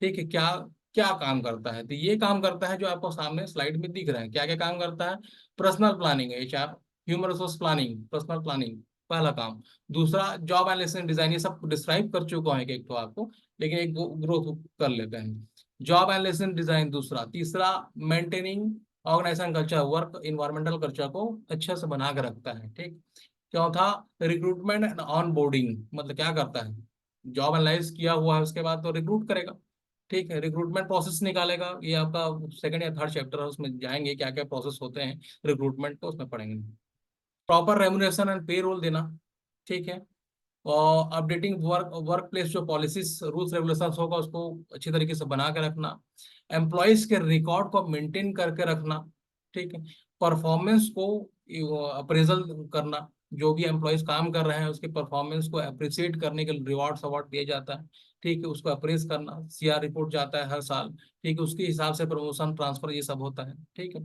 ठीक है, क्या क्या काम करता है, तो ये काम करता है जो आपको सामने स्लाइड में दिख रहा है, क्या क्या काम करता है। Personal planning, HR, human resource planning, personal planning, पहला काम। दूसरा जॉब एनालिसिस डिजाइन, ये सब डिस्क्राइब कर चुका हूँ एक एक तो आपको, लेकिन एक ग्रोथ कर लेते हैं। जॉब एनालिसिस डिजाइन दूसरा। तीसरा maintaining organisation culture, work environmental culture को अच्छे से बना के रखता है, ठीक। चौथा रिक्रूटमेंट एंड ऑन बोर्डिंग, मतलब क्या करता है, जॉब एनालाइज किया हुआ है उसके बाद तो रिक्रूट करेगा, ठीक है, रिक्रूटमेंट प्रोसेस निकालेगा। ये आपका सेकंड या थर्ड चैप्टर है, उसमें जाएंगे क्या क्या प्रोसेस होते हैं रिक्रूटमेंट, तो उसमें पढ़ेंगे। प्रॉपर रेमुनेशन एंड पे रोल देना, ठीक है, और अपडेटिंग वर्क प्लेस, जो पॉलिसीज रूल्स रेगुलेशंस होगा उसको अच्छी तरीके से बना के रखना। एम्प्लॉयज के रिकॉर्ड को मेंटेन करके रखना, ठीक है। परफॉर्मेंस को अप्रेजल करना, जो भी एम्प्लॉयज काम कर रहे हैं उसके परफॉर्मेंस को अप्रिशिएट करने के लिए रिवॉर्ड्स अवार्ड दिया जाता है। ठीक है, उसको अप्रेस करना, सीआर रिपोर्ट जाता है हर साल, ठीक है, उसके हिसाब से प्रमोशन ट्रांसफर ये सब होता है। ठीक है,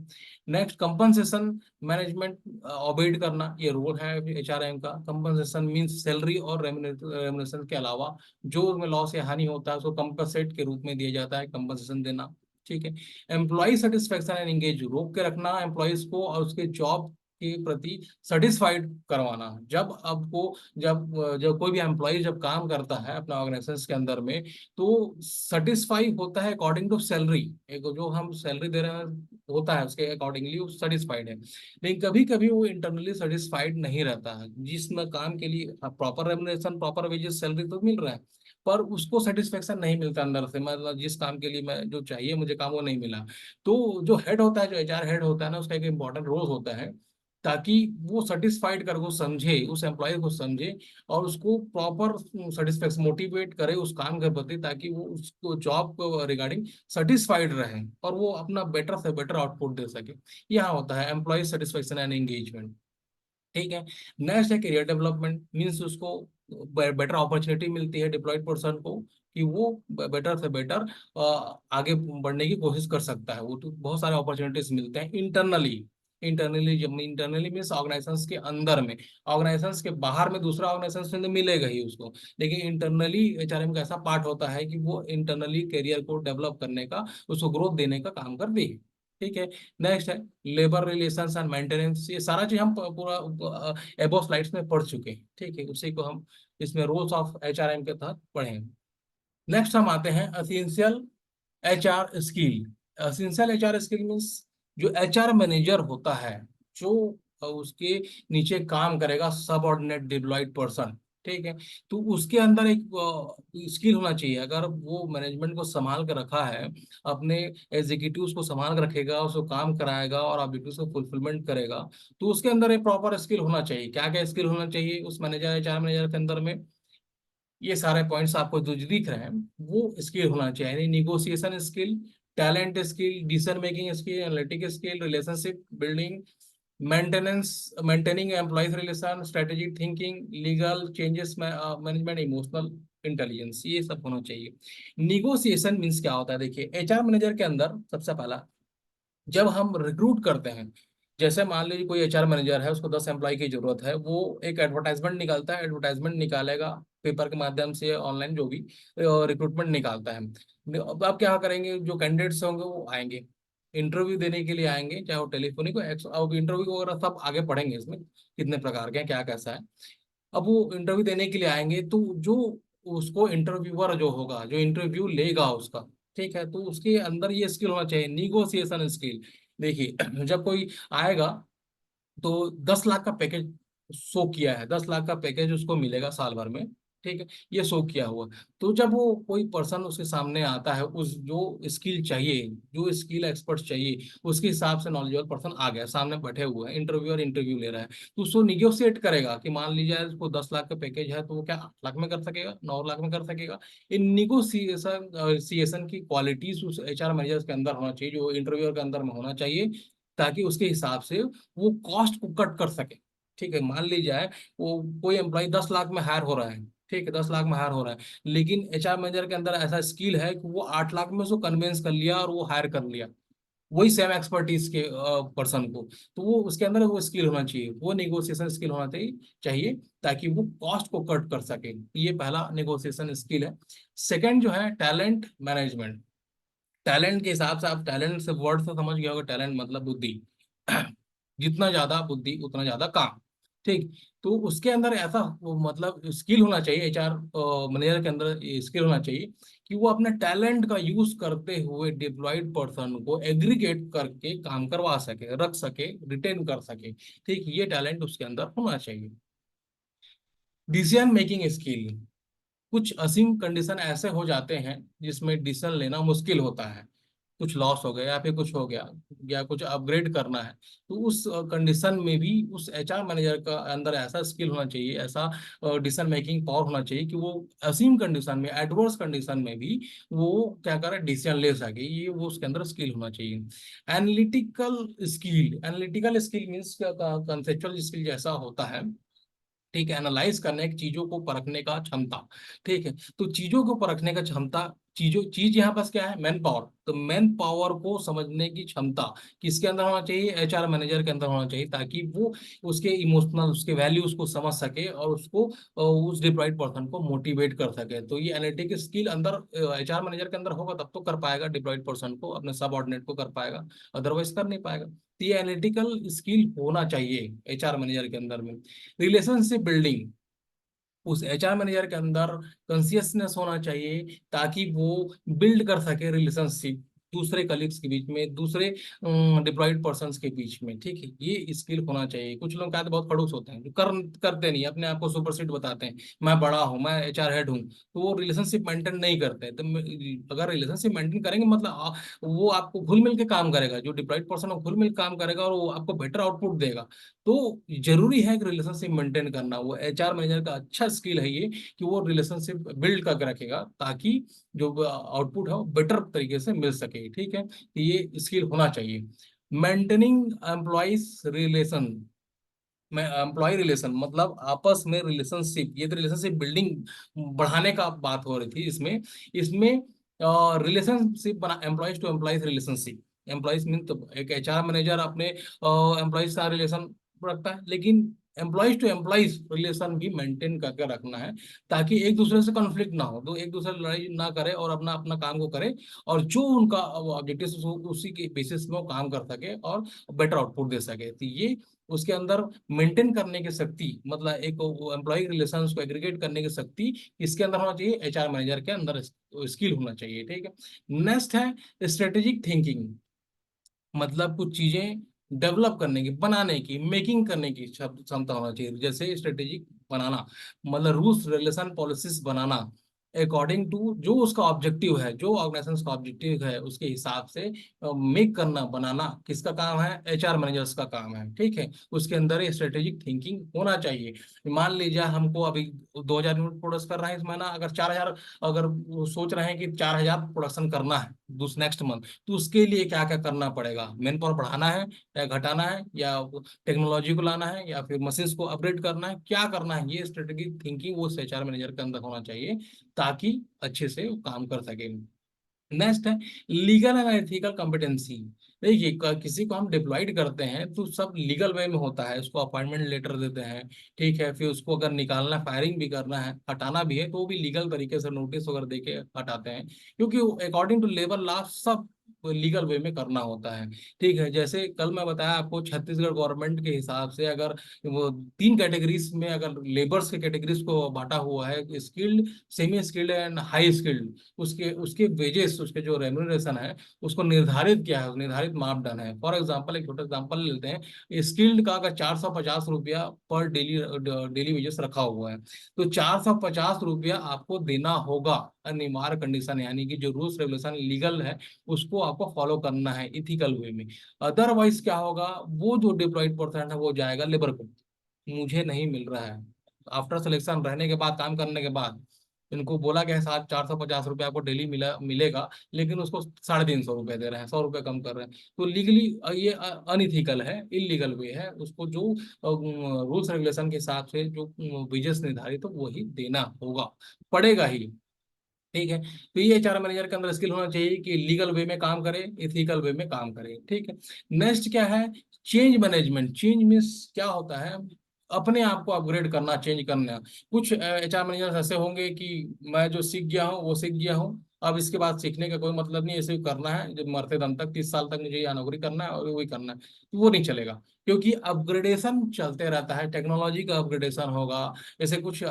नेक्स्ट कंपनसेशन मैनेजमेंट ऑबिट करना, ये रोल है एचआरएम का। कंपनसेशन मींस सैलरी और रेमुनेशन के अलावा जो उसमें लॉस या हानि होता है उसको कंपनसेट के रूप में दिया जाता है, कंपनसेशन देना। ठीक है, एम्प्लॉय सेटिस्फेक्शन एंड एंगेज, रोक के रखना एम्प्लॉयज को और उसके जॉब के प्रति सेटिस्फाइड करवाना। जब आपको जब जब कोई भी एम्प्लॉय जब काम करता है अपना ऑर्गेनाइजेशन के अंदर में, तो सेटिस्फाई होता है अकॉर्डिंग टू सैलरी, एक जो हम सैलरी दे रहे हैं होता है उसके अकॉर्डिंगली वो सेटिस्फाइड है। लेकिन कभी कभी वो इंटरनली सेटिस्फाइड नहीं रहता है, जिसमें काम के लिए proper remuneration, proper wages, salary तो मिल रहा है, पर उसको सेटिस्फेक्शन नहीं मिलता अंदर से, मतलब जिस काम के लिए मैं जो चाहिए मुझे काम वो नहीं मिला। तो जो हेड होता है, जो एचआर हेड होता है ना, उसका एक इम्पॉर्टेंट रोल होता है, ताकि वो सेटिस्फाइड कर, वो समझे, उस एम्प्लॉय को समझे और उसको प्रॉपर सेटिस्फेक्शन मोटिवेट करे उस काम के प्रति, ताकि वो उसको जॉब को रिगार्डिंग सेटिस्फाइड रहे और वो अपना बेटर से बेटर आउटपुट दे सके। यहाँ होता है एम्प्लॉय सेटिस्फेक्शन एंड एंगेजमेंट। ठीक है, नेक्स्ट है करियर डेवलपमेंट, मीन्स उसको बेटर अपॉर्चुनिटी मिलती है डिप्लॉयड पर्सन को, कि वो बेटर से बेटर आगे बढ़ने की कोशिश कर सकता है। वो तो बहुत सारे अपॉर्चुनिटीज मिलते हैं इंटरनली। इंटरनली जब इंटरनली मीन्स ऑर्गेनाइजेशंस के अंदर में, ऑर्गेनाइजेशंस के बाहर में दूसरा ऑर्गेनाइजेशन से तो मिलेगा ही उसको, लेकिन इंटरनली एचआरएम का ऐसा पार्ट होता है कि वो इंटरनली करियर को डेवलप करने का, उसको ग्रोथ देने का काम करती है। ठीक है, नेक्स्ट है लेबर रिलेशंस एंड मेंटेनेंस, ये सारा चीज हम पूरा एबो स्लाइड्स में पढ़ चुके हैं। ठीक है, उसी को हम इसमें रोल्स ऑफ एचआरएम के तहत पढ़ेंगे। नेक्स्ट हम आते हैं essential HR skill. Essential HR skill means जो एचआर मैनेजर होता है, जो उसके नीचे काम करेगा सबऑर्डिनेट डिप्लॉयड पर्सन। ठीक है, तो उसके अंदर एक स्किल होना चाहिए। अगर वो मैनेजमेंट को संभाल कर रखा है, अपने एग्जीक्यूटिव्स को संभाल कर रखेगा, उसको काम कराएगा और ऑब्जेक्टिव्स को फुलफिलमेंट करेगा, तो उसके अंदर एक प्रॉपर स्किल होना चाहिए। क्या क्या स्किल होना चाहिए उस मैनेजर, एचआर मैनेजर के अंदर में? ये सारे पॉइंट्स आपको जो दिख रहे हैं वो स्किल होना चाहिए। Negotiation skill, talent skill, decision making skill, analytic skill, relationship building, maintenance, maintaining employees relation, strategic thinking, legal changes management, emotional intelligence, ये सब होना चाहिए। निगोशिएशन मीन्स क्या होता है? देखिए, एचआर मैनेजर के अंदर सबसे पहला, जब हम रिक्रूट करते हैं, जैसे मान लीजिए कोई एचआर मैनेजर है, उसको 10 एम्प्लॉय की जरूरत है, वो एक एडवर्टाइजमेंट निकालता है, एडवर्टाइजमेंट निकालेगा पेपर के माध्यम से, ऑनलाइन जो भी रिक्रूटमेंट निकालता है। अब आप क्या करेंगे, जो कैंडिडेट्स होंगे वो आएंगे इंटरव्यू देने के लिए आएंगे, चाहे वो टेलीफोनिक हो, अब इंटरव्यू वगैरह सब आगे पढ़ेंगे इसमें कितने प्रकार के हैं, क्या कैसा है। अब वो इंटरव्यू देने के लिए आएंगे, तो जो उसको इंटरव्यूअर जो होगा, जो इंटरव्यू लेगा उसका, ठीक है, तो उसके अंदर ये स्किल होना चाहिए, निगोशिएशन स्किल। देखिए जब कोई आएगा तो 10 लाख का पैकेज शो किया है, 10 लाख का पैकेज उसको मिलेगा साल भर में। ठीक है, ये शो किया हुआ। तो जब वो कोई पर्सन उसके सामने आता है, उस जो स्किल चाहिए, जो स्किल एक्सपर्ट चाहिए, उसके हिसाब से नॉलेजेबल पर्सन आ गया, सामने बैठे हुए हैं, इंटरव्यूअर इंटरव्यू ले रहा है, तो उसको निगोशिएट करेगा कि मान लीजिए उसको 10 लाख का पैकेज है, तो वो क्या 8 लाख में कर सकेगा, 9 लाख में कर सकेगा। इन निगोशिएशन की क्वालिटीज उस एचआर मैनेजर के अंदर होना चाहिए, जो इंटरव्यूअर के अंदर में होना चाहिए, ताकि उसके हिसाब से वो कॉस्ट को कट कर सके। ठीक है, मान ली जाए वो कोई एम्प्लॉय 10 लाख में हायर हो रहा है, ठीक है, 10 लाख में हायर हो रहा है, लेकिन एचआर मैनेजर के अंदर ऐसा स्किल है कि वो 8 लाख में उसको कन्विंस कर लिया और वो हायर कर लिया, वही सेम एक्सपर्टीज के पर्सन को। तो वो उसके अंदर वो स्किल होना चाहिए, वो निगोशिएशन स्किल होना चाहिए, ताकि वो कॉस्ट को कट कर सके। ये पहला निगोशिएशन स्किल है। सेकंड जो है टैलेंट मैनेजमेंट। टैलेंट के हिसाब से, आप टैलेंट से वर्ड से समझ गए होगा, टैलेंट मतलब बुद्धि। जितना ज्यादा बुद्धि उतना ज्यादा काम। ठीक, तो उसके अंदर ऐसा वो मतलब स्किल होना चाहिए, एचआर मैनेजर के अंदर स्किल होना चाहिए कि वो अपने टैलेंट का यूज करते हुए डिप्लॉयड पर्सन को एग्रीगेट करके काम करवा सके, रख सके, रिटेन कर सके। ठीक, ये टैलेंट उसके अंदर होना चाहिए। डिसीजन मेकिंग स्किल, कुछ असीम कंडीशन ऐसे हो जाते हैं जिसमें डिसीजन लेना मुश्किल होता है, कुछ लॉस हो गया या फिर कुछ हो गया, या कुछ अपग्रेड करना है, तो उस कंडीशन में भी उस एचआर मैनेजर का अंदर ऐसा स्किल होना चाहिए, ऐसा डिसीजन मेकिंग पावर होना चाहिए कि वो असीम कंडीशन में, एडवर्स कंडीशन में भी वो क्या करे, डिसीजन ले सके, ये वो उसके अंदर स्किल होना चाहिए। Analytical skill, analytical skill means conceptual skill जैसा होता है, ठीक है, एनालाइज करने की, चीजों को परखने का क्षमता। ठीक है, तो चीजों को परखने का क्षमता, चीज यहाँ पास क्या है, मैन पावर। तो मैन पावर को समझने की क्षमता किसके अंदर होना चाहिए, एचआर मैनेजर के अंदर होना चाहिए, ताकि वो उसके इमोशनल, उसके वैल्यूज को समझ सके और उसको उस डिप्लॉयड पर्सन को मोटिवेट कर सके। तो ये एनालिटिक स्किल अंदर एचआर मैनेजर के अंदर होगा, तब तो कर पाएगा डिप्लॉयड पर्सन को, अपने सब ऑर्डिनेट को कर पाएगा, अदरवाइज कर नहीं पाएगा। तो ये एनालिटिकल स्किल होना चाहिए एचआर मैनेजर के अंदर में। रिलेशनशिप बिल्डिंग, उस एचआर मैनेजर के अंदर कॉन्सियसनेस होना चाहिए, ताकि वो बिल्ड कर सके रिलेशनशिप दूसरे कलीग्स के बीच में, दूसरे डिप्लॉयड पर्सन्स के बीच में। ठीक है, ये स्किल होना चाहिए। कुछ लोग क्या बहुत खड़ूस होते हैं, जो करते नहीं, अपने आप को सुपरसीड बताते हैं, मैं बड़ा हूँ, मैं एचआर हेड हूँ, तो वो रिलेशनशिप मेंटेन नहीं करते। तो अगर रिलेशनशिप मेंटेन करेंगे, मतलब वो आपको घुल मिल के काम करेगा, जो डिप्लॉयड पर्सन है घुल मिल काम करेगा और वो आपको बेटर आउटपुट देगा। तो जरूरी है कि रिलेशनशिप मेंटेन करना, वो एचआर मैनेजर का अच्छा स्किल है ये, कि वो रिलेशनशिप बिल्ड करके रखेगा, ताकि जो आउटपुट है वो बेटर तरीके से मिल सके। ठीक है, तो ये स्किल होना चाहिए। मेंटेनिंग एम्प्लॉइज रिलेशन, में एम्प्लॉय रिलेशन मतलब आपस में रिलेशनशिप, ये तो रिलेशनशिप बिल्डिंग बढ़ाने का बात हो रही थी इसमें। इसमें रिलेशनशिप बना, employees to employees relationship, employees mean तो एक एचआर मैनेजर अपने एम्प्लॉयज का रिलेशन रखता है, लेकिन एम्प्लॉयज टू एम्प्लॉयज रिलेशन भी मेंटेन करके रखना है, ताकि एक दूसरे से कॉन्फ्लिक्ट ना हो, तो एक दूसरे से लड़ाई ना करे और अपना अपना काम को करे, और जो उनका ऑब्जेक्टिव उसी के बेसिस में वो काम कर सके और बेटर आउटपुट दे सके। तो ये उसके अंदर मेंटेन करने की शक्ति, मतलब एक एम्प्लॉय रिलेशंस को एग्रीगेट करने की शक्ति इसके अंदर होना चाहिए, एचआर मैनेजर के अंदर स्किल होना चाहिए। ठीक है, नेक्स्ट है स्ट्रेटेजिक थिंकिंग, मतलब कुछ चीजें डेवलप करने की, बनाने की, मेकिंग करने की क्षमता होना चाहिए। जैसे स्ट्रेटेजिक बनाना, मतलब रूल्स रेगुलेशन पॉलिसीज बनाना अकॉर्डिंग टू जो उसका ऑब्जेक्टिव है, जो ऑर्गेनाइजेशन का ऑब्जेक्टिव है उसके हिसाब से मेक करना, बनाना किसका काम है, एचआर मैनेजर्स का काम है। ठीक है, उसके अंदर ये स्ट्रेटेजिक थिंकिंग होना चाहिए। मान लीजिए हमको अभी 2,000 यूनिट प्रोड्यूस कर रहे हैं इस महीना, अगर 4,000, अगर वो सोच रहे हैं कि 4,000 प्रोडक्शन करना है दूस नेक्स्ट मंथ, तो उसके लिए क्या क्या करना पड़ेगा, मैन पावर बढ़ाना है या घटाना है, या टेक्नोलॉजी को लाना है, या फिर मशीन्स को अपग्रेड करना है, क्या करना है, ये स्ट्रेटेजिक थिंकिंग वो एचआर मैनेजर के अंदर होना चाहिए, ताकि अच्छे से वो काम कर सके। नेक्स्ट है लीगल एंड एथिकल कॉम्पिटेंसी। देखिए, किसी को हम डिप्लॉयड करते हैं तो सब लीगल वे में होता है, उसको अपॉइंटमेंट लेटर देते हैं। ठीक है, फिर उसको अगर निकालना, फायरिंग भी करना है, हटाना भी है, तो वो भी लीगल तरीके से नोटिस वगैरह देके हटाते हैं, क्योंकि अकॉर्डिंग टू लेबर लॉ सब लीगल वे में करना होता है। ठीक है, जैसे कल मैं बताया आपको, छत्तीसगढ़ गवर्नमेंट के हिसाब से अगर वो 3 कैटेगरीज में, अगर लेबर्स के कैटेगरीज को बांटा हुआ है, skilled, semi skilled and high skilled, उसके उसके वेजेस, उसके जो रेम्यूनरेशन है उसको निर्धारित किया है, निर्धारित मापदंड है। फॉर एग्जांपल, एक छोटा एग्जांपल लेते हैं, स्किल्ड का अगर 450 रुपया पर डेली डेली वेजेस रखा हुआ है, तो 450 रुपया आपको देना होगा, अनिवार्य कंडीशन, यानी कि जो रूल्स रेगुलेशन लीगल है उसको आपको फॉलो करना है इथिकल वे में। अदरवाइज क्या होगा, वो जो डिप्लॉयड पर्सन है वो जाएगा लेबर को, मुझे नहीं मिल रहा है, आफ्टर सिलेक्शन रहने के बाद, काम करने के बाद इनको बोला गया है 450 रुपये आपको डेली मिलेगा, लेकिन उसको 350 रुपये दे रहे हैं, 100 रुपये कम कर रहे हैं। तो लीगली ये अनइथिकल है, इलीगल वे है, उसको जो रूल्स रेगुलेशन के हिसाब से जो वेजेस निर्धारित, तो वही देना होगा, पड़ेगा ही। ठीक है, तो ये एचआर मैनेजर के अंदर स्किल होना चाहिए कि लीगल वे में काम करे, इथिकल वे में काम करे। ठीक है, नेक्स्ट क्या है, चेंज मैनेजमेंट। चेंज मीन्स क्या होता है, अपने आप को अपग्रेड करना, चेंज करना। कुछ एचआर मैनेजर ऐसे होंगे कि मैं जो सीख गया हूँ वो सीख गया हूँ, अब इसके बाद सीखने का कोई मतलब नहीं, ऐसे ही करना है जब मरते दम तक, 30 साल तक मुझे यहाँ नौकरी करना है और वही करना है, तो वो नहीं चलेगा, क्योंकि अपग्रेडेशन चलते रहता है, टेक्नोलॉजी का अपग्रेडेशन होगा। जैसे कुछ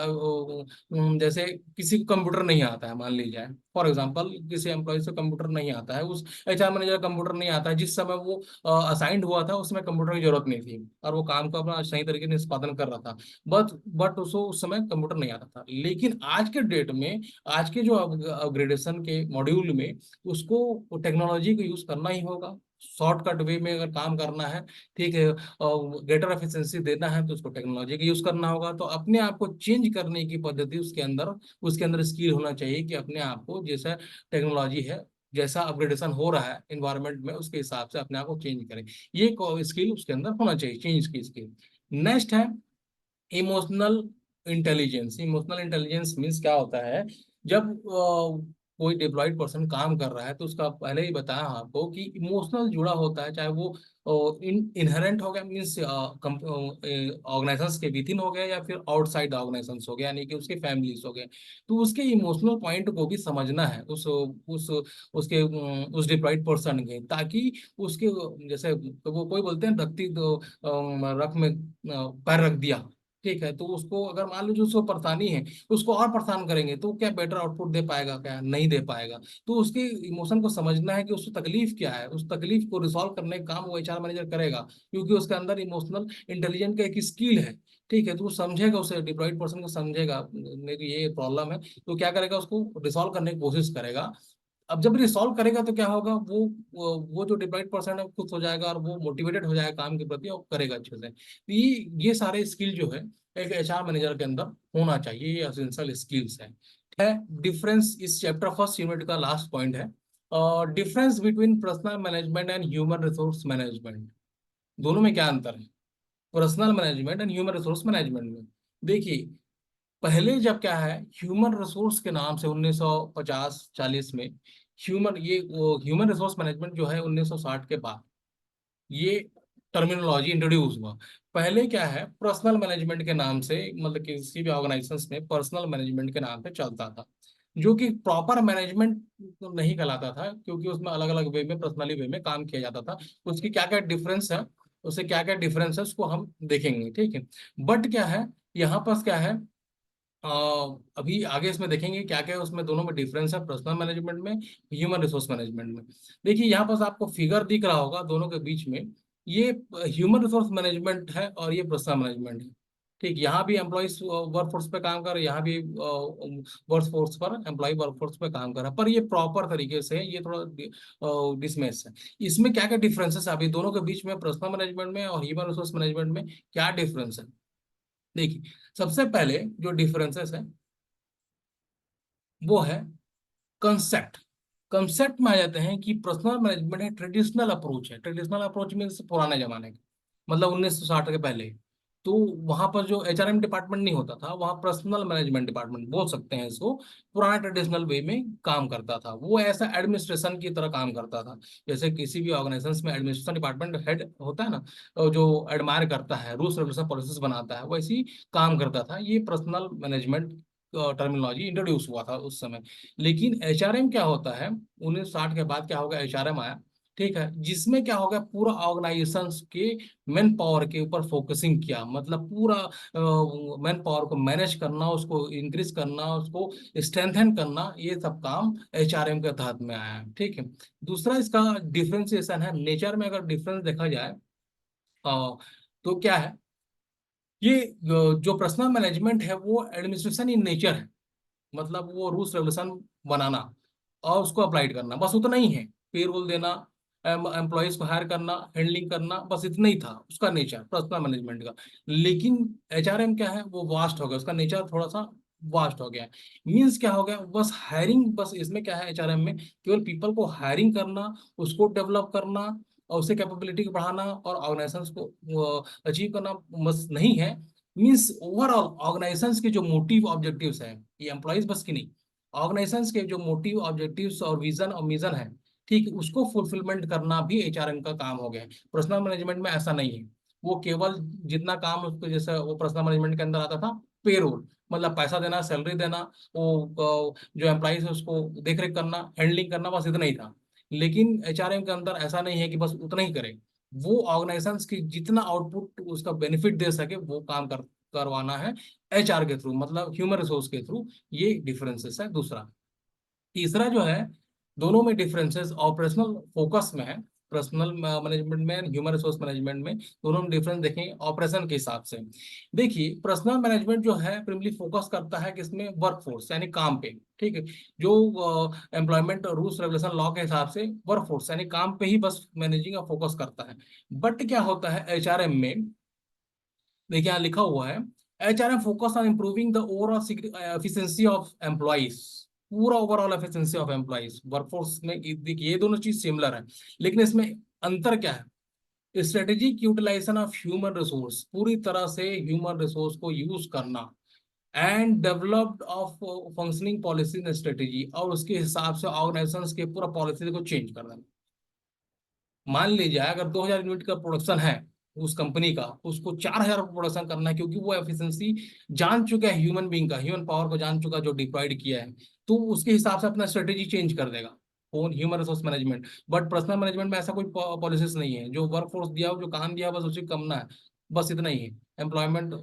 जैसे किसी को कंप्यूटर नहीं आता है, मान लीजिए फॉर एग्जांपल, किसी एम्प्लॉय से कंप्यूटर नहीं आता है, उस एचआर मैनेजर कंप्यूटर नहीं आता है, जिस समय वो असाइंड हुआ था उसमें कंप्यूटर की जरूरत नहीं थी, और वो काम को अपना सही तरीके से निष्पादन कर रहा था, बट उसको उस समय कंप्यूटर नहीं आता था। लेकिन आज के डेट में, आज के जो अपग्रेडेशन के मॉड्यूल में, उसको टेक्नोलॉजी को यूज करना ही होगा, शॉर्टकट वे में अगर काम करना है, ठीक है, ग्रेटर एफिशिएंसी देना है, तो उसको टेक्नोलॉजी का यूज करना होगा। तो अपने आप को चेंज करने की पद्धति उसके अंदर स्किल होना चाहिए, कि अपने आप को जैसा टेक्नोलॉजी है, जैसा अपग्रेडेशन हो रहा है इन्वायरमेंट में, उसके हिसाब से अपने आप को चेंज करें, ये स्किल उसके अंदर होना चाहिए, चेंज की स्किल। नेक्स्ट है इमोशनल इमोशनल इंटेलिजेंस मीन्स क्या होता है, जब कोई डिप्लॉयड पर्सन काम कर रहा है तो उसका पहले ही बताया आपको कि इमोशनल जुड़ा होता है, चाहे वो इनहेरेंट हो गया मीन्स ऑर्गेनाइजेशंस के विद इन हो गया या फिर आउटसाइड ऑर्गेनाइजेशंस हो गया, यानी कि उसके फैमिलीज हो गए। तो उसके इमोशनल पॉइंट को भी समझना है उस उसके उस डिप्लॉयड पर्सन के, ताकि उसके जैसे तो वो कोई बोलते हैं रखती तो रख में पैर रख दिया, ठीक है, तो उसको अगर मान लीजिए उसको परेशानी है, उसको और परेशान करेंगे तो क्या बेटर आउटपुट दे पाएगा? क्या नहीं दे पाएगा। तो उसके इमोशन को समझना है कि उसको तकलीफ क्या है, उस तकलीफ को रिजॉल्व करने का काम वो एचआर मैनेजर करेगा, क्योंकि उसके अंदर इमोशनल इंटेलिजेंस का एक स्किल है। ठीक है, तो वो समझेगा, उसे डिप्लॉयड पर्सन को समझेगा मेरी ये प्रॉब्लम है, तो क्या करेगा, उसको रिजॉल्व करने की कोशिश करेगा। अब जब रिसॉल्व करेगा तो क्या होगा, वो जो डिप्लॉयड पर्सन है वो खुश हो जाएगा और वो मोटिवेटेड हो जाएगा काम के प्रति और करेगा अच्छे से। तो ये सारे स्किल जो है एक एचआर मैनेजर के अंदर होना चाहिए, ये एसेंशियल स्किल्स है। डिफरेंस इस चैप्टर फर्स्ट यूनिट का लास्ट पॉइंट है, difference between personal management and human resource management. दोनों में क्या अंतर है personal management and human resource management में? देखिए, पहले जब क्या है, ह्यूमन रिसोर्स के नाम से 1950-40 में ह्यूमन रिसोर्स मैनेजमेंट जो है 1960 के बाद ये टर्मिनोलॉजी इंट्रोड्यूस हुआ। पहले क्या है, पर्सनल मैनेजमेंट के नाम से, मतलब किसी भी ऑर्गेनाइजेशन में पर्सनल मैनेजमेंट के नाम से चलता था, जो कि प्रॉपर मैनेजमेंट नहीं कहलाता था, क्योंकि उसमें अलग अलग वे में, पर्सनली वे में काम किया जाता था। उसकी क्या क्या डिफरेंस है, उससे क्या क्या डिफरेंस है उसको हम देखेंगे, ठीक है। बट क्या है, यहाँ पर क्या है, अ, अभी आगे इसमें देखेंगे क्या क्या उसमें दोनों में डिफरेंस है, पर्सनल मैनेजमेंट में, ह्यूमन रिसोर्स मैनेजमेंट में। देखिए यहाँ पर आपको फिगर दिख रहा होगा दोनों के बीच में, ये ह्यूमन रिसोर्स मैनेजमेंट है और ये पर्सनल मैनेजमेंट है। ठीक, यहाँ भी एम्प्लॉइज वर्कफोर्स पे काम कर रहे हैं, यहाँ भी वर्कफोर्स पर एम्प्लॉय वर्कफोर्स पे काम कर रहा है, पर ये प्रॉपर तरीके से है, ये थोड़ा डिसमेस है। इसमें क्या क्या डिफरेंसेस है अभी दोनों के बीच में, पर्सनल मैनेजमेंट में और ह्यूमन रिसोर्स मैनेजमेंट में क्या डिफरेंस है? देखिए, सबसे पहले जो डिफरेंसेस है वो है कंसेप्ट। कंसेप्ट में आ जाते हैं कि पर्सनल मैनेजमेंट है, ट्रेडिशनल अप्रोच है। ट्रेडिशनल अप्रोच में पुराने जमाने का, मतलब 1960 के पहले। तो वहां पर जो एचआरएम डिपार्टमेंट नहीं होता था, वहां पर्सनल मैनेजमेंट डिपार्टमेंट बोल सकते हैं इसको, पुराना ट्रेडिशनल वे में काम करता था। वो ऐसा एडमिनिस्ट्रेशन की तरह काम करता था, जैसे किसी भी ऑर्गेनाइजेशन में एडमिनिस्ट्रेशन डिपार्टमेंट हेड होता है ना, जो एडमायर करता है, रूल्स रेगुलेशन पॉलिसीज बनाता है, वैसे ही काम करता था। ये पर्सनल मैनेजमेंट टर्मिनोलॉजी इंट्रोड्यूस हुआ था उस समय। लेकिन एचआरएम क्या होता है, 1960 के बाद क्या होगा, एचआरएम आया, ठीक है, जिसमें क्या होगा, पूरा ऑर्गेनाइजेशन के मैन पावर के ऊपर फोकसिंग किया, मतलब पूरा मैन पावर को मैनेज करना, उसको इंक्रीज करना, उसको स्ट्रेंथन करना, ये सब काम एचआरएम के तहत में आया है, ठीक है। दूसरा इसका डिफ्रेंसिएशन है नेचर में, अगर डिफरेंस देखा जाए तो क्या है, ये जो पर्सनल मैनेजमेंट है वो एडमिनिस्ट्रेशन इन नेचर है, मतलब वो रूल्स रेगुलेशन बनाना और उसको अप्लाइड करना, बस उतना ही है। पेरोल देना, एम्प्लॉयज को हायर करना, हैंडलिंग करना, बस इतना ही था उसका नेचर पर्सनल मैनेजमेंट का। लेकिन एचआरएम क्या है, वो वास्ट हो गया, उसका नेचर थोड़ा सा वास्ट हो गया। मीन्स क्या हो गया, बस हायरिंग, बस इसमें क्या है एचआरएम में, केवल पीपल को हायरिंग करना, उसको डेवलप करना और उससे कैपेबिलिटी को बढ़ाना और ऑर्गेनाइजेशन को अचीव करना बस नहीं है। मीन्स ओवरऑल ऑर्गेनाइजेशंस के जो मोटिव ऑब्जेक्टिव्स हैं, ये एम्प्लॉइज बस की नहीं, ऑर्गेनाइजेशंस के जो मोटिव ऑब्जेक्टिव्स और विजन और मिशन है, ठीक, उसको फुलफिलमेंट करना भी एचआरएम का काम हो गया है। पर्सनल मैनेजमेंट में ऐसा नहीं है, वो केवल जितना काम उसको, जैसे वो पर्सनल मैनेजमेंट के अंदर आता था, पेरोल, मतलब पैसा देना, सैलरी देना, वो जो एम्प्लॉइज है उसको देख रेख करना, हैंडलिंग करना, बस इतना ही था। लेकिन एचआरएम के अंदर ऐसा नहीं है कि बस उतना ही करे, वो ऑर्गेनाइजेशन की जितना आउटपुट उसका बेनिफिट दे सके वो काम करवाना है एचआर के थ्रू, मतलब ह्यूमन रिसोर्स के थ्रू। ये डिफरेंसेस है दूसरा। तीसरा जो है, दोनों में डिफरेंसेस ऑपरेशनल फोकस में है, पर्सनल मैनेजमेंट में, ह्यूमन रिसोर्स मैनेजमेंट में, दोनों में डिफरेंस देखें ऑपरेशन के हिसाब से। देखिए, पर्सनल मैनेजमेंट जो है प्रिमली फोकस करता है किसमें, वर्कफोर्स यानी काम पे, ठीक है, जो एम्प्लॉयमेंट रूल्स रेगुलेशन लॉ के हिसाब से वर्कफोर्स यानी काम पे ही बस मैनेजिंग का फोकस करता है। बट क्या होता है एचआरएम में, देखिए यहाँ लिखा हुआ है, HRM focus on improving the overall efficiency of employees, पूरा overall efficiency of employees workforce में। देखिए ये दोनों चीज सिमिलर है, लेकिन इसमें अंतर क्या है, strategic utilisation of human resource, पूरी तरह से ह्यूमन रिसोर्स को यूज करना, and developed of functioning policy and strategy, और उसके हिसाब से ऑर्गेनाइजेशंस के पूरा पॉलिसी को चेंज कर देना। मान लीजिए अगर 2000 यूनिट का प्रोडक्शन है उस कंपनी का, उसको 4000 प्रोडक्शन करना है, क्योंकि वो एफिशिएंसी जान चुका है, ह्यूमन बीइंग का, ह्यूमन पावर को जान चुका है जो डिप्लॉयड किया है, तो उसके हिसाब से अपना स्ट्रेटेजी चेंज कर देगा। कौन? Human resource management. But personal management में ऐसा कोई पॉलिसीज नहीं है, जो वर्क फोर्स दिया हो, जो काम दिया हो, बस उसी करना है, बस इतना ही है। एम्प्लॉयमेंट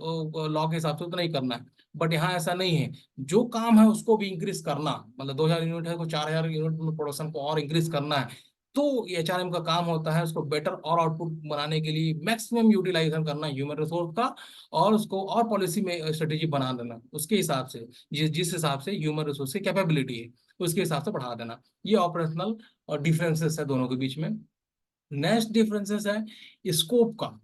लॉ के हिसाब से उतना ही करना है। बट यहाँ ऐसा नहीं है, जो काम है उसको भी इंक्रीज करना, मतलब 2000 यूनिट है तो 4000 यूनिट में प्रोडक्शन को और इंक्रीज करना है। तो एचआरएम का काम होता है उसको बेटर और आउटपुट बनाने के लिए मैक्सिमम यूटिलाइजेशन करना ह्यूमन रिसोर्स का, और उसको और पॉलिसी में स्ट्रेटेजी बना देना उसके हिसाब से, जिस जिस हिसाब से ह्यूमन रिसोर्स की कैपेबिलिटी है उसके हिसाब से बढ़ा देना। ये ऑपरेशनल डिफरेंसेस है दोनों के बीच में। नेक्स्ट डिफरेंसेस है स्कोप का।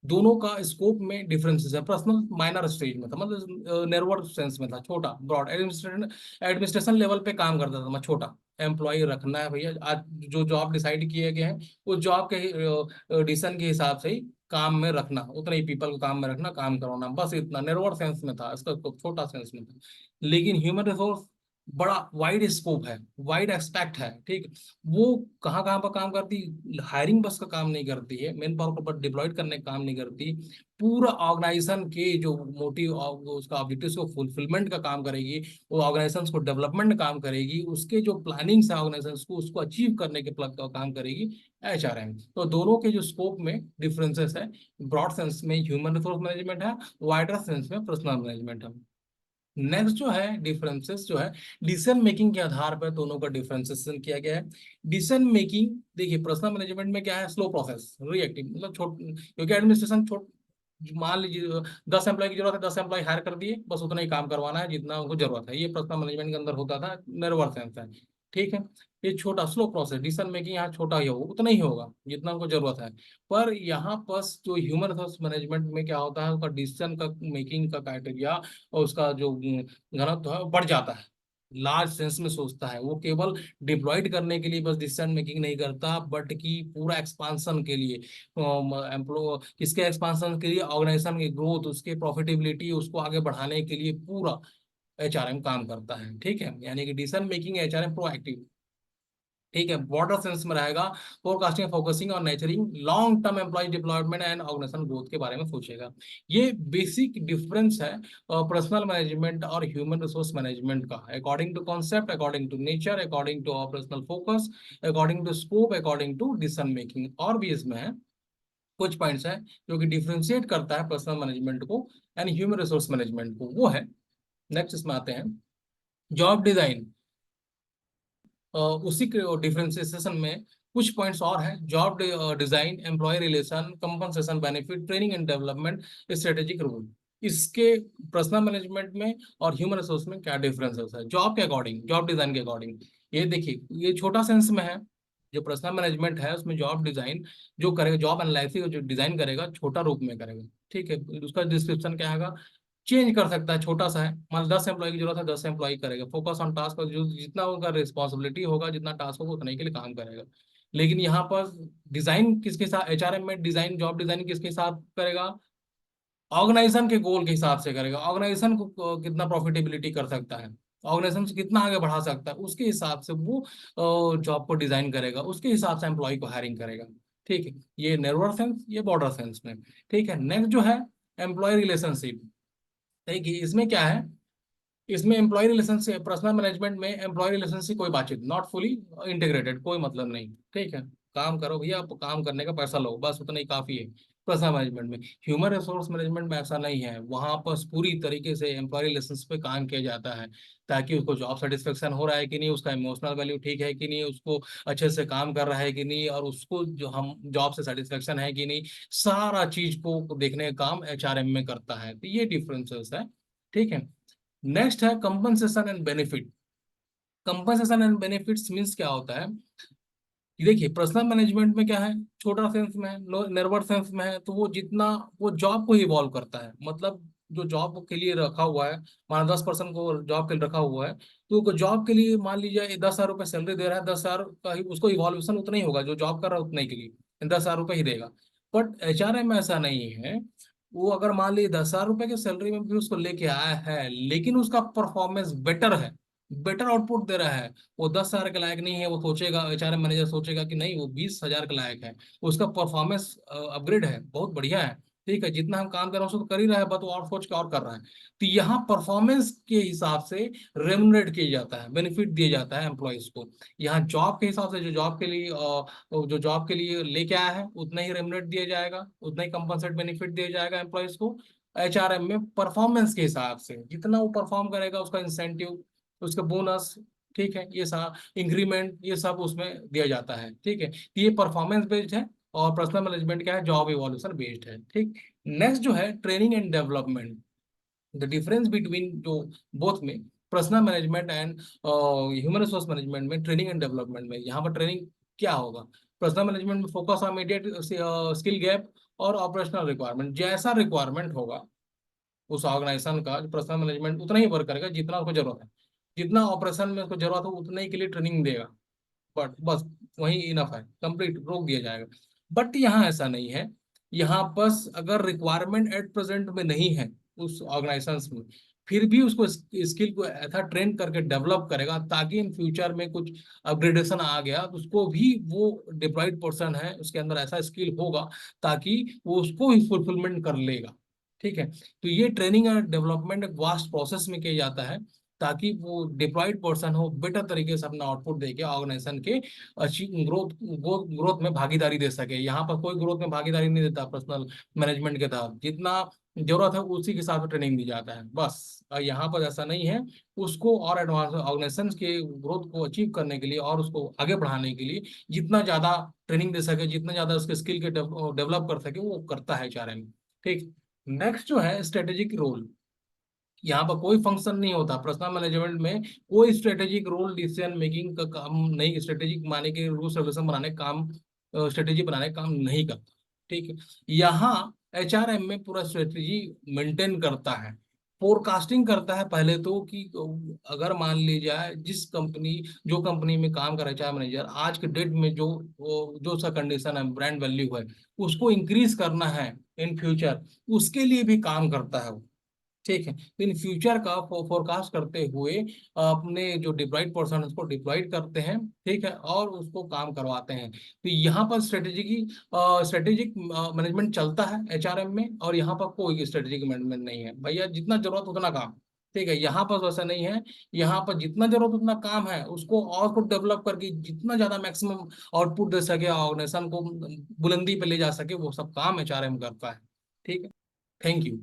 दोनों का स्कोप में डिफरेंसेस है। पर्सनल माइनर स्टेज में था, मतलब नेटवर्क सेंस में था, छोटा ब्रॉड एडमिनिस्ट्रेशन, एडमिनिस्ट्रेशन लेवल पे काम करता था मैं, छोटा एम्प्लॉय रखना है भैया, आज जो जॉब डिसाइड किए गए हैं उस जॉब के डिसीजन के हिसाब से ही काम में रखना, उतने ही पीपल को काम में रखना, काम करवाना, बस इतना नेटवर्क सेंस में था, इसका scope छोटा सेंस में था। लेकिन ह्यूमन रिसोर्स बड़ा वाइड स्कोप है, वाइड एक्सपेक्ट है, ठीक। वो कहाँ कहाँ पर काम करती, हायरिंग बस का काम नहीं करती है, मेन पावर को बट डिप्लॉयड करने का काम नहीं करती, पूरा ऑर्गेनाइजेशन के जो मोटिव और उसका ऑब्जेक्टिव्स को फुलफिलमेंट का काम करेगी, वो ऑर्गेनाइजेशन को डेवलपमेंट काम करेगी, उसके जो प्लानिंग्स है ऑर्गेनाइजेशन को उसको अचीव करने के प्लग का काम करेगी एचआरएम। तो दोनों के जो स्कोप में डिफरेंसेस है, ब्रॉड सेंस में ह्यूमन रिसोर्स मैनेजमेंट है, वाइडर सेंस में पर्सनल मैनेजमेंट है। नेक्स्ट जो है डिफरेंसेस जो है, डिसीजन मेकिंग के आधार पर दोनों का डिफरेंशिएशन किया गया है। डिसीजन मेकिंग देखिए, पर्सनल मैनेजमेंट में क्या है, स्लो प्रोसेस, रिएक्टिव, मतलब छोट, क्योंकि एडमिनिस्ट्रेशन छोट, मान लीजिए 10 एम्प्लॉय की जरूरत है, 10 एम्प्लॉय हायर कर दिए, बस उतना ही काम करवाना है जितना उनको जरूरत है, ये पर्सनल मैनेजमेंट के अंदर होता था, निर्भर सेंस है, ठीक है। ये छोटा स्लो प्रोसेस, डिसीजन मेकिंग यहाँ छोटा ही होगा, उतना ही होगा जितना उनको जरूरत है। पर यहाँ पर जो ह्यूमन रिसोर्स मैनेजमेंट में क्या होता है, उसका डिसीजन का मेकिंग का क्राइटेरिया और उसका जो घनत्व है वो बढ़ जाता है, लार्ज सेंस में सोचता है वो, केवल डिप्लॉयड करने के लिए बस डिसीजन मेकिंग नहीं करता, बट कि पूरा एक्सपांसन के लिए, एम्प्लॉय किसके एक्सपांसन के लिए, ऑर्गेनाइजेशन की ग्रोथ, उसके प्रॉफिटेबिलिटी, उसको आगे बढ़ाने के लिए पूरा एचआरएम काम करता है, ठीक है। यानी कि डिसीजन मेकिंग एचआरएम प्रोएक्टिव, ठीक है, ब्रॉडर सेंस में रहेगा, फोरकास्टिंग फोकसिंग और nurturing long term employ deployment and organisation growth के बारे में सोचेगा। ये बेसिक डिफरेंस है पर्सनल मैनेजमेंट और ह्यूमन रिसोर्स मैनेजमेंट का, according to concept, according to nature, according to operational focus, according to scope, according to decision making, और भी इसमें है कुछ पॉइंट्स है जो कि डिफ्रेंशिएट करता है पर्सनल मैनेजमेंट को एंड ह्यूमन रिसोर्स मैनेजमेंट को, वो है। नेक्स्ट इसमें आते हैं जॉब डिजाइन। उसी के डिफरेंशिएशन में कुछ पॉइंट्स और हैं, job design, employ relation, compensation, benefit, training and development, strategic rule. इसके पर्सनल मैनेजमेंट में और ह्यूमन रिसोर्स में क्या डिफरेंसेस है जॉब के अकॉर्डिंग, जॉब डिजाइन के अकॉर्डिंग। ये देखिए, ये छोटा सेंस में है, जो पर्सनल मैनेजमेंट है उसमें जॉब डिजाइन जो करेगा, जॉब एनालिसिस जो डिजाइन करेगा छोटा रूप में करेगा, ठीक है। उसका डिस्क्रिप्शन क्या है, चेंज कर सकता है, छोटा सा है, मान लो 10 एम्प्लॉय की जरूरत है, 10 एम्प्लॉय करेगा, फोकस ऑन टास्क, जो जितना उनका रिस्पॉन्सिबिलिटी होगा, जितना टास्क होगा उतने के लिए काम करेगा। लेकिन यहाँ पर डिजाइन किसके साथ, एचआरएम में डिजाइन, जॉब डिजाइन किसके साथ करेगा, ऑर्गेनाइजेशन के गोल के हिसाब से करेगा, ऑर्गेनाइजेशन को कितना प्रॉफिटेबिलिटी कर सकता है, ऑर्गेनाइजेशन से कितना आगे बढ़ा सकता है, उसके हिसाब से वो जॉब को डिजाइन करेगा, उसके हिसाब से एम्प्लॉय को हायरिंग करेगा, ठीक है। ये नेरवर सेंस, ये बॉर्डर सेंस में, ठीक है। नेक्स्ट जो है एम्प्लॉय रिलेशनशिप, देखिए इसमें क्या है, इसमें एम्प्लॉय रिलेशन से पर्सनल मैनेजमेंट में एम्प्लॉय रिलेशन से कोई बातचीत, नॉट फुली इंटीग्रेटेड, कोई मतलब नहीं, ठीक है। काम करो भैया, आप काम करने का पैसा लो, बस उतना ही काफी है पर्सनल मैनेजमेंट में। ह्यूमन रिसोर्स मैनेजमेंट में ऐसा नहीं है, वहां पर पूरी तरीके से एम्प्लॉय रिलेशन पे काम किया जाता है, ताकि उसको जॉब सेटिस्फेक्शन हो रहा है कि नहीं, उसका इमोशनल वैल्यू ठीक है कि नहीं, उसको अच्छे से काम कर रहा है कि नहीं, और उसको जो हम जॉब से सेटिस्फेक्शन है कि नहीं, सारा चीज को देखने का काम एचआरएम में करता है। तो ये डिफरेंसेस है, ठीक है। नेक्स्ट है compensation and benefit. Compensation and benefits means क्या होता है, कि देखिए पर्सनल मैनेजमेंट में क्या है, छोटा सेंस में है, नेरवर सेंस में है, तो वो जितना वो जॉब को इवॉल्व करता है, मतलब जो जॉब के लिए रखा हुआ है, मान 10 पर्सन को जॉब के लिए रखा हुआ है, तो जॉब के लिए मान लीजिए 10,000 रुपये सैलरी दे रहा है, 10,000 का ही उसको इवॉल्यूशन उतना ही होगा, जो जॉब कर रहा है उतने के लिए 10,000 रुपये ही देगा। बट एचआरएम में ऐसा नहीं है। वो अगर मान लीजिए 10,000 रुपए की सैलरी में भी उसको लेके आया है, लेकिन उसका परफॉर्मेंस बेटर है, बेटर आउटपुट दे रहा है, वो 10,000 के लायक नहीं है, वो सोचेगा, एचआरएम मैनेजर सोचेगा कि नहीं वो 20,000 के लायक है, उसका परफॉर्मेंस अपग्रेड है, बहुत बढ़िया है, ठीक है, जितना हम काम कर रहे हैं उसको तो कर ही रहा है, बस वो और सोच के और कर रहा है। तो यहाँ परफॉर्मेंस के हिसाब से रेमुनरेट किया जाता है, बेनिफिट दिया जाता है एम्प्लॉयज को। यहाँ जॉब के हिसाब से, जो जॉब के लिए लेके आया है उतना ही रेमुनेट दिया जाएगा, उतना ही कंपनसेट बेनिफिट दिया जाएगा एम्प्लॉयज को। एचआरएम में परफॉर्मेंस के हिसाब से जितना वो परफॉर्म करेगा उसका इंसेंटिव, उसका बोनस, ठीक है, ये सब इंक्रीमेंट, ये सब उसमें दिया जाता है, ठीक है। तो ये परफॉर्मेंस बेस्ड है, और पर्सनल मैनेजमेंट क्या है, जॉब इवोल्यूशन बेस्ड है, ठीक। नेक्स्ट जो है training and development, the difference between जो बोथ में, personal management and human resource management में, ट्रेनिंग एंड डेवलपमेंट में, यहाँ पर ट्रेनिंग क्या होगा। पर्सनल मैनेजमेंट में focus on immediate skill gap और ऑपरेशनल रिक्वायरमेंट, जैसा रिक्वायरमेंट होगा उस ऑर्गेनाइजेशन का, पर्सनल मैनेजमेंट उतना ही वर्क करेगा जितना उसको जरूरत है, जितना ऑपरेशन में उसको जरूरत हो उतने ही के लिए ट्रेनिंग देगा, बट बस वही इनफ है, कंप्लीट रोक दिया जाएगा। बट यहाँ ऐसा नहीं है, यहाँ बस अगर रिक्वायरमेंट एट प्रेजेंट में नहीं है उस ऑर्गेनाइजेशन में, फिर भी उसको स्किल को ऐसा ट्रेन करके डेवलप करेगा ताकि इन फ्यूचर में कुछ अपग्रेडेशन आ गया तो उसको भी, वो डिप्लॉयड पर्सन है उसके अंदर ऐसा स्किल होगा ताकि वो उसको ही फुलफिलमेंट कर लेगा, ठीक है। तो ये ट्रेनिंग और डेवलपमेंट एक वास्ट प्रोसेस में किया जाता है ताकि वो डिप्लॉयड पर्सन हो बेटर तरीके से अपना आउटपुट देके ऑर्गेनाइजेशन के अच्छी ग्रोथ ग्रोथ में भागीदारी दे सके। यहाँ पर कोई ग्रोथ में भागीदारी नहीं देता पर्सनल मैनेजमेंट के तहत, जितना जरूरत है उसी के हिसाब से ट्रेनिंग दी जाता है बस। यहाँ पर ऐसा नहीं है, उसको और एडवांस ऑर्गेनाइजेशन के ग्रोथ को अचीव करने के लिए और उसको आगे बढ़ाने के लिए जितना ज्यादा ट्रेनिंग दे सके, जितना ज्यादा उसके स्किल के डेवलप कर सके वो करता है एचआरएम, ठीक। नेक्स्ट जो है स्ट्रेटेजिक रोल, यहाँ पर कोई फंक्शन नहीं होता पर्सनल मैनेजमेंट में, कोई स्ट्रेटेजिक रोल डिसीजन मेकिंग का काम नहीं, स्ट्रेटेजिक माने के रूल्स रेगुलेशन बनाने काम, स्ट्रेटेजी बनाने का काम नहीं करता, ठीक है। यहाँ एचआरएम में पूरा स्ट्रेटेजी मेंटेन करता है, फोरकास्टिंग करता है पहले तो कि अगर मान ली जाए जिस कंपनी, जो कंपनी में काम कर रहा है एचआर मैनेजर आज के डेट में, जो सा कंडीशन है, ब्रांड वैल्यू है, उसको इंक्रीज करना है इन फ्यूचर, उसके लिए भी काम करता है वो, ठीक है। तो इन फ्यूचर का फोरकास्ट करते हुए अपने जो डिप्लॉयड पर्सन उसको डिप्लॉयड करते हैं, ठीक है, और उसको काम करवाते हैं। तो यहाँ पर स्ट्रेटेजिक मैनेजमेंट चलता है एचआरएम में, और यहाँ पर कोई स्ट्रेटेजिक मैनेजमेंट नहीं है, भैया जितना जरूरत उतना काम, ठीक है। यहाँ पर वैसा नहीं है, यहाँ पर जितना जरूरत उतना काम है, उसको और को डेवलप करके जितना ज्यादा मैक्सिमम आउटपुट दे सके, ऑर्गेनाइजेशन को बुलंदी पे ले जा सके, वो सब काम एचआरएम करता है, ठीक है। Thank you.